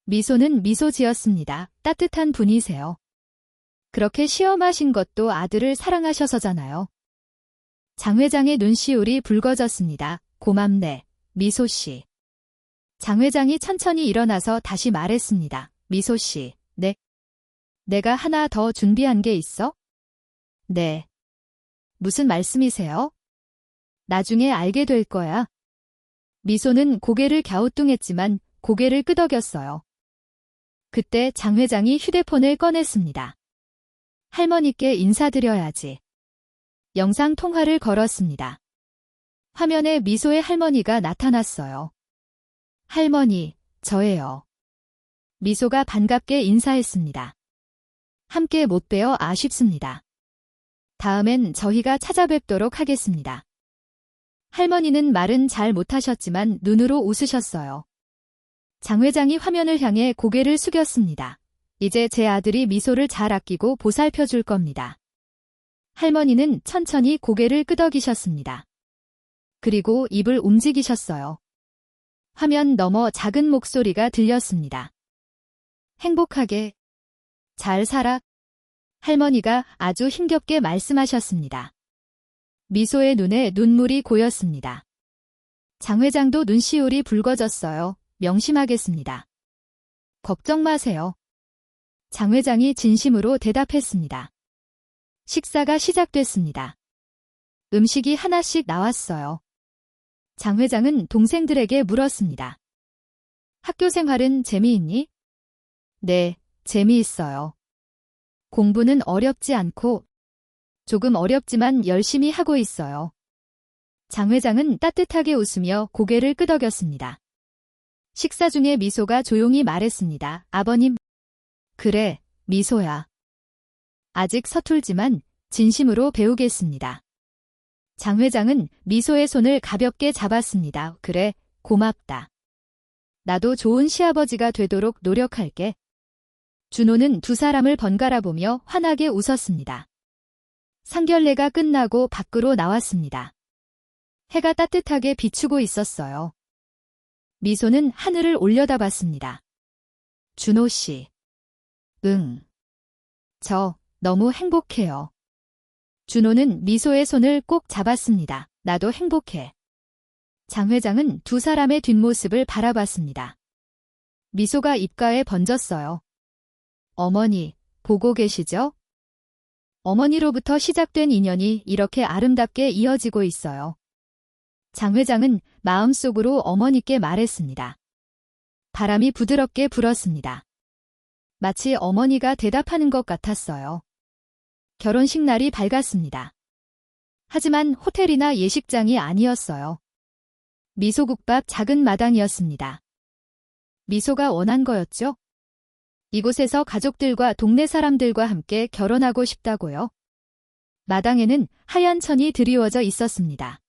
미소는 미소 지었습니다. 따뜻한 분이세요. 그렇게 시험하신 것도 아들을 사랑하셔서잖아요. 장 회장의 눈시울이 붉어졌습니다. 고맙네, 미소 씨. 장 회장이 천천히 일어나서 다시 말했습니다. 미소 씨, 네. 내가 하나 더 준비한 게 있어? 네. 무슨 말씀이세요? 나중에 알게 될 거야. 미소는 고개를 갸우뚱했지만 고개를 끄덕였어요. 그때 장 회장이 휴대폰을 꺼냈습니다. 할머니께 인사드려야지. 영상 통화를 걸었습니다. 화면에 미소의 할머니가 나타났어요. 할머니, 저예요. 미소가 반갑게 인사했습니다. 함께 못 뵈어 아쉽습니다. 다음엔 저희가 찾아뵙도록 하겠습니다. 할머니는 말은 잘 못하셨지만 눈으로 웃으셨어요. 장 회장이 화면을 향해 고개를 숙였습니다. 이제 제 아들이 미소를 잘 아끼고 보살펴 줄 겁니다. 할머니는 천천히 고개를 끄덕이셨습니다. 그리고 입을 움직이셨어요. 화면 너머 작은 목소리가 들렸습니다. 행복하게 잘 살아. 할머니가 아주 힘겹게 말씀하셨습니다. 미소의 눈에 눈물이 고였습니다. 장 회장도 눈시울이 붉어졌어요. 명심하겠습니다. 걱정 마세요. 장 회장이 진심으로 대답했습니다. 식사가 시작됐습니다. 음식이 하나씩 나왔어요. 장 회장은 동생들에게 물었습니다. 학교 생활은 재미있니? 네, 재미있어요. 공부는 어렵지 않고 조금 어렵지만 열심히 하고 있어요. 장 회장은 따뜻하게 웃으며 고개를 끄덕였습니다. 식사 중에 미소가 조용히 말했습니다. 아버님. 그래, 미소야. 아직 서툴지만 진심으로 배우겠습니다. 장 회장은 미소의 손을 가볍게 잡았습니다. 그래, 고맙다. 나도 좋은 시아버지가 되도록 노력할게. 준호는 두 사람을 번갈아 보며 환하게 웃었습니다. 상견례가 끝나고 밖으로 나왔습니다. 해가 따뜻하게 비추고 있었어요. 미소는 하늘을 올려다봤습니다. 준호 씨. 응. 저 너무 행복해요. 준호는 미소의 손을 꼭 잡았습니다. 나도 행복해. 장 회장은 두 사람의 뒷모습을 바라봤습니다. 미소가 입가에 번졌어요. 어머니, 보고 계시죠? 어머니로부터 시작된 인연이 이렇게 아름답게 이어지고 있어요. 장 회장은 마음속으로 어머니께 말했습니다. 바람이 부드럽게 불었습니다. 마치 어머니가 대답하는 것 같았어요. 결혼식 날이 밝았습니다. 하지만 호텔이나 예식장이 아니었어요. 미소국밥 작은 마당이었습니다. 미소가 원한 거였죠? 이곳에서 가족들과 동네 사람들과 함께 결혼하고 싶다고요? 마당에는 하얀 천이 드리워져 있었습니다.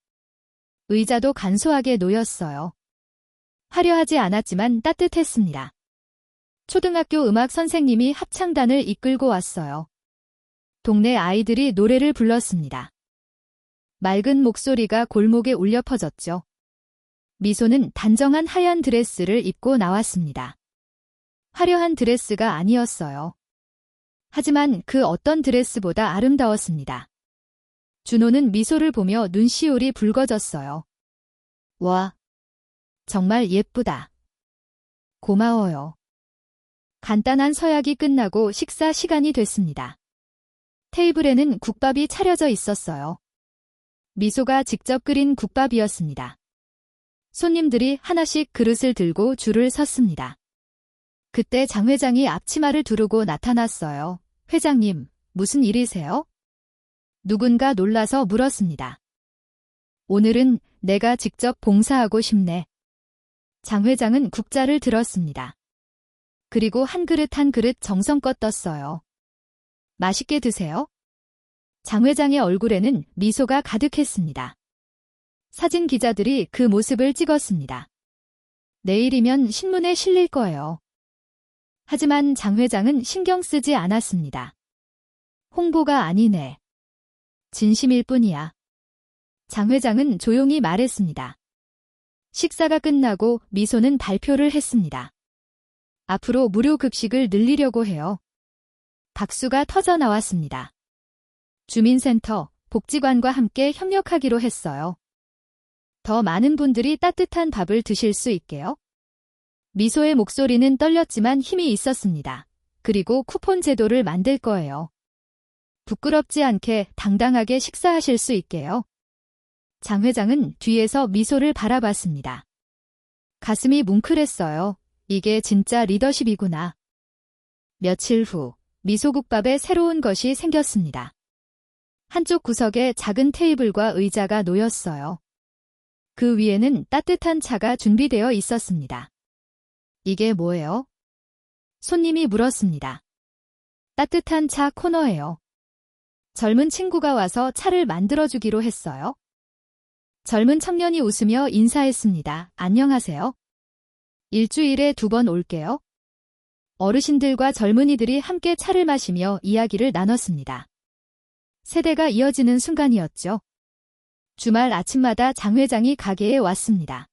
의자도 간소하게 놓였어요. 화려하지 않았지만 따뜻했습니다. 초등학교 음악 선생님이 합창단을 이끌고 왔어요. 동네 아이들이 노래를 불렀습니다. 맑은 목소리가 골목에 울려 퍼졌죠. 미소는 단정한 하얀 드레스를 입고 나왔습니다. 화려한 드레스가 아니었어요. 하지만 그 어떤 드레스보다 아름다웠습니다. 준호는 미소를 보며 눈시울이 붉어졌어요. 와, 정말 예쁘다. 고마워요. 간단한 서약이 끝나고 식사 시간이 됐습니다. 테이블에는 국밥이 차려져 있었어요. 미소가 직접 끓인 국밥이었습니다. 손님들이 하나씩 그릇을 들고 줄을 섰습니다. 그때 장 회장이 앞치마를 두르고 나타났어요. 회장님, 무슨 일이세요? 누군가 놀라서 물었습니다. 오늘은 내가 직접 봉사하고 싶네. 장 회장은 국자를 들었습니다. 그리고 한 그릇 한 그릇 정성껏 떴어요. 맛있게 드세요. 장 회장의 얼굴에는 미소가 가득했습니다. 사진 기자들이 그 모습을 찍었습니다. 내일이면 신문에 실릴 거예요. 하지만 장 회장은 신경 쓰지 않았습니다. 홍보가 아니네. 진심일 뿐이야. 장 회장은 조용히 말했습니다. 식사가 끝나고 미소는 발표를 했습니다. 앞으로 무료 급식을 늘리려고 해요. 박수가 터져 나왔습니다. 주민센터, 복지관과 함께 협력하기로 했어요. 더 많은 분들이 따뜻한 밥을 드실 수 있게요. 미소의 목소리는 떨렸지만 힘이 있었습니다. 그리고 쿠폰 제도를 만들 거예요. 부끄럽지 않게 당당하게 식사하실 수 있게요. 장 회장은 뒤에서 미소를 바라봤습니다. 가슴이 뭉클했어요. 이게 진짜 리더십이구나. 며칠 후 미소국밥에 새로운 것이 생겼습니다. 한쪽 구석에 작은 테이블과 의자가 놓였어요. 그 위에는 따뜻한 차가 준비되어 있었습니다. 이게 뭐예요? 손님이 물었습니다. 따뜻한 차 코너예요. 젊은 친구가 와서 차를 만들어주기로 했어요. 젊은 청년이 웃으며 인사했습니다. 안녕하세요. 일주일에 2번 올게요. 어르신들과 젊은이들이 함께 차를 마시며 이야기를 나눴습니다. 세대가 이어지는 순간이었죠. 주말 아침마다 장 회장이 가게에 왔습니다.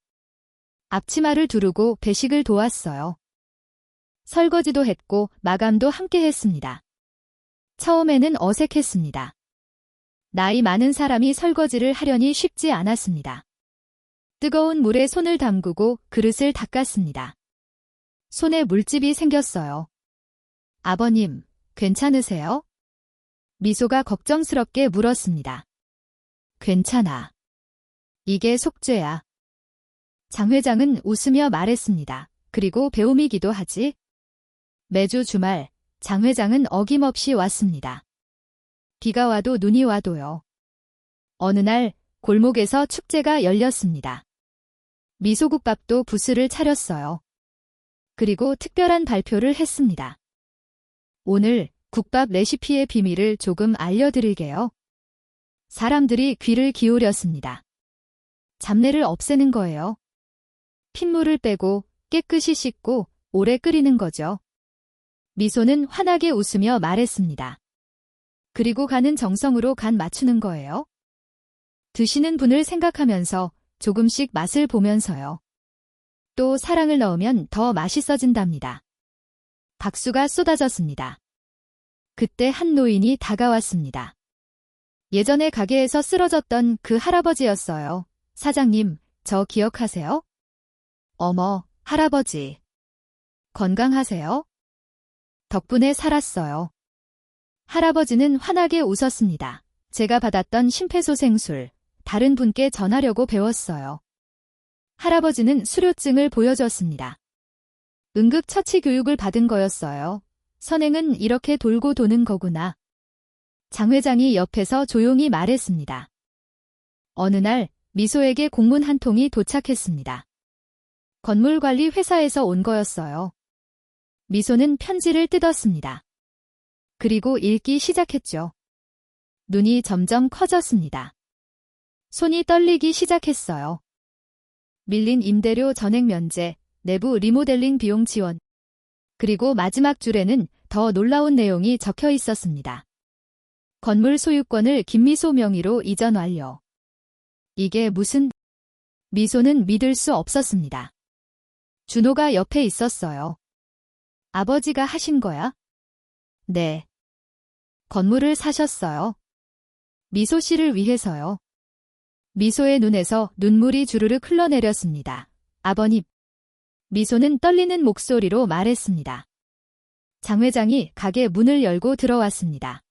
앞치마를 두르고 배식을 도왔어요. 설거지도 했고 마감도 함께 했습니다. 처음에는 어색했습니다. 나이 많은 사람이 설거지를 하려니 쉽지 않았습니다. 뜨거운 물에 손을 담그고 그릇을 닦았습니다. 손에 물집이 생겼어요. 아버님, 괜찮으세요? 미소가 걱정스럽게 물었습니다. 괜찮아. 이게 속죄야. 장 회장은 웃으며 말했습니다. 그리고 배움이기도 하지. 매주 주말 장 회장은 어김없이 왔습니다. 비가 와도 눈이 와도요. 어느 날 골목에서 축제가 열렸습니다. 미소국밥도 부스를 차렸어요. 그리고 특별한 발표를 했습니다. 오늘 국밥 레시피의 비밀을 조금 알려드릴게요. 사람들이 귀를 기울였습니다. 잡내를 없애는 거예요. 핏물을 빼고 깨끗이 씻고 오래 끓이는 거죠. 미소는 환하게 웃으며 말했습니다. 그리고 간은 정성으로 간 맞추는 거예요. 드시는 분을 생각하면서 조금씩 맛을 보면서요. 또 사랑을 넣으면 더 맛있어진답니다. 박수가 쏟아졌습니다. 그때 한 노인이 다가왔습니다. 예전에 가게에서 쓰러졌던 그 할아버지였어요. 사장님, 저 기억하세요? 어머, 할아버지. 건강하세요? 덕분에 살았어요. 할아버지는 환하게 웃었습니다. 제가 받았던 심폐소생술, 다른 분께 전하려고 배웠어요. 할아버지는 수료증을 보여줬습니다. 응급처치 교육을 받은 거였어요. 선행은 이렇게 돌고 도는 거구나. 장 회장이 옆에서 조용히 말했습니다. 어느 날 미소에게 공문 한 통이 도착했습니다. 건물관리 회사에서 온 거였어요. 미소는 편지를 뜯었습니다. 그리고 읽기 시작했죠. 눈이 점점 커졌습니다. 손이 떨리기 시작했어요. 밀린 임대료 전액 면제, 내부 리모델링 비용 지원. 그리고 마지막 줄에는 더 놀라운 내용이 적혀 있었습니다. 건물 소유권을 김미소 명의로 이전 완료. 이게 무슨... 미소는 믿을 수 없었습니다. 준호가 옆에 있었어요. 아버지가 하신 거야? 네. 건물을 사셨어요. 미소 씨를 위해서요. 미소의 눈에서 눈물이 주르륵 흘러내렸습니다. 아버님. 미소는 떨리는 목소리로 말했습니다. 장 회장이 가게 문을 열고 들어왔습니다.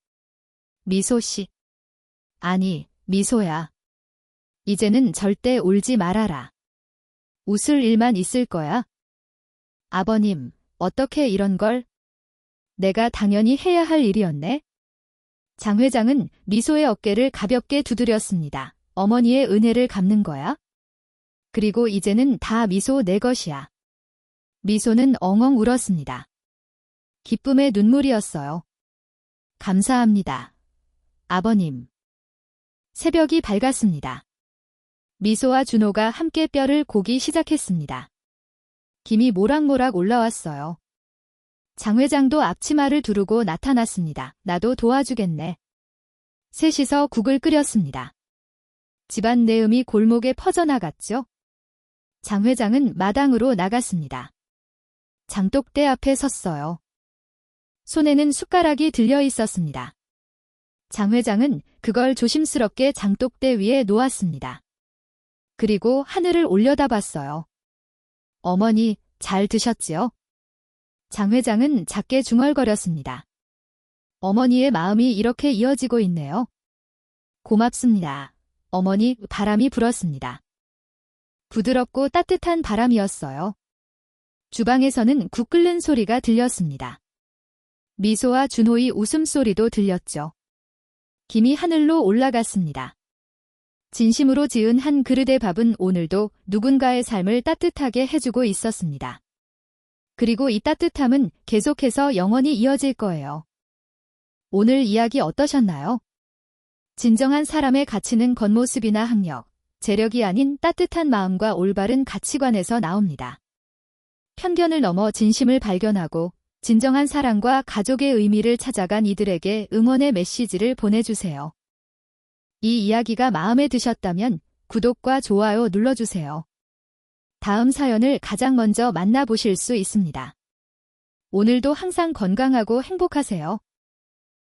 미소 씨. 아니, 미소야. 이제는 절대 울지 말아라. 웃을 일만 있을 거야. 아버님, 어떻게 이런 걸? 내가 당연히 해야 할 일이었네. 장 회장은 미소의 어깨를 가볍게 두드렸습니다. 어머니의 은혜를 갚는 거야? 그리고 이제는 다 미소 내 것이야. 미소는 엉엉 울었습니다. 기쁨의 눈물이었어요. 감사합니다. 아버님. 새벽이 밝았습니다. 미소와 준호가 함께 뼈를 고기 시작했습니다. 김이 모락모락 올라왔어요. 장 회장도 앞치마를 두르고 나타났습니다. 나도 도와주겠네. 셋이서 국을 끓였습니다. 집안 내음이 골목에 퍼져나갔죠. 장 회장은 마당으로 나갔습니다. 장독대 앞에 섰어요. 손에는 숟가락이 들려 있었습니다. 장 회장은 그걸 조심스럽게 장독대 위에 놓았습니다. 그리고 하늘을 올려다봤어요. 어머니, 잘 드셨지요? 장 회장은 작게 중얼거렸습니다. 어머니의 마음이 이렇게 이어지고 있네요. 고맙습니다. 어머니, 바람이 불었습니다. 부드럽고 따뜻한 바람이었어요. 주방에서는 국 끓는 소리가 들렸습니다. 미소와 준호의 웃음소리도 들렸죠. 김이 하늘로 올라갔습니다. 진심으로 지은 한 그릇의 밥은 오늘도 누군가의 삶을 따뜻하게 해주고 있었습니다. 그리고 이 따뜻함은 계속해서 영원히 이어질 거예요. 오늘 이야기 어떠셨나요? 진정한 사람의 가치는 겉모습이나 학력, 재력이 아닌 따뜻한 마음과 올바른 가치관에서 나옵니다. 편견을 넘어 진심을 발견하고 진정한 사랑과 가족의 의미를 찾아간 이들에게 응원의 메시지를 보내주세요. 이 이야기가 마음에 드셨다면 구독과 좋아요 눌러주세요. 다음 사연을 가장 먼저 만나보실 수 있습니다. 오늘도 항상 건강하고 행복하세요.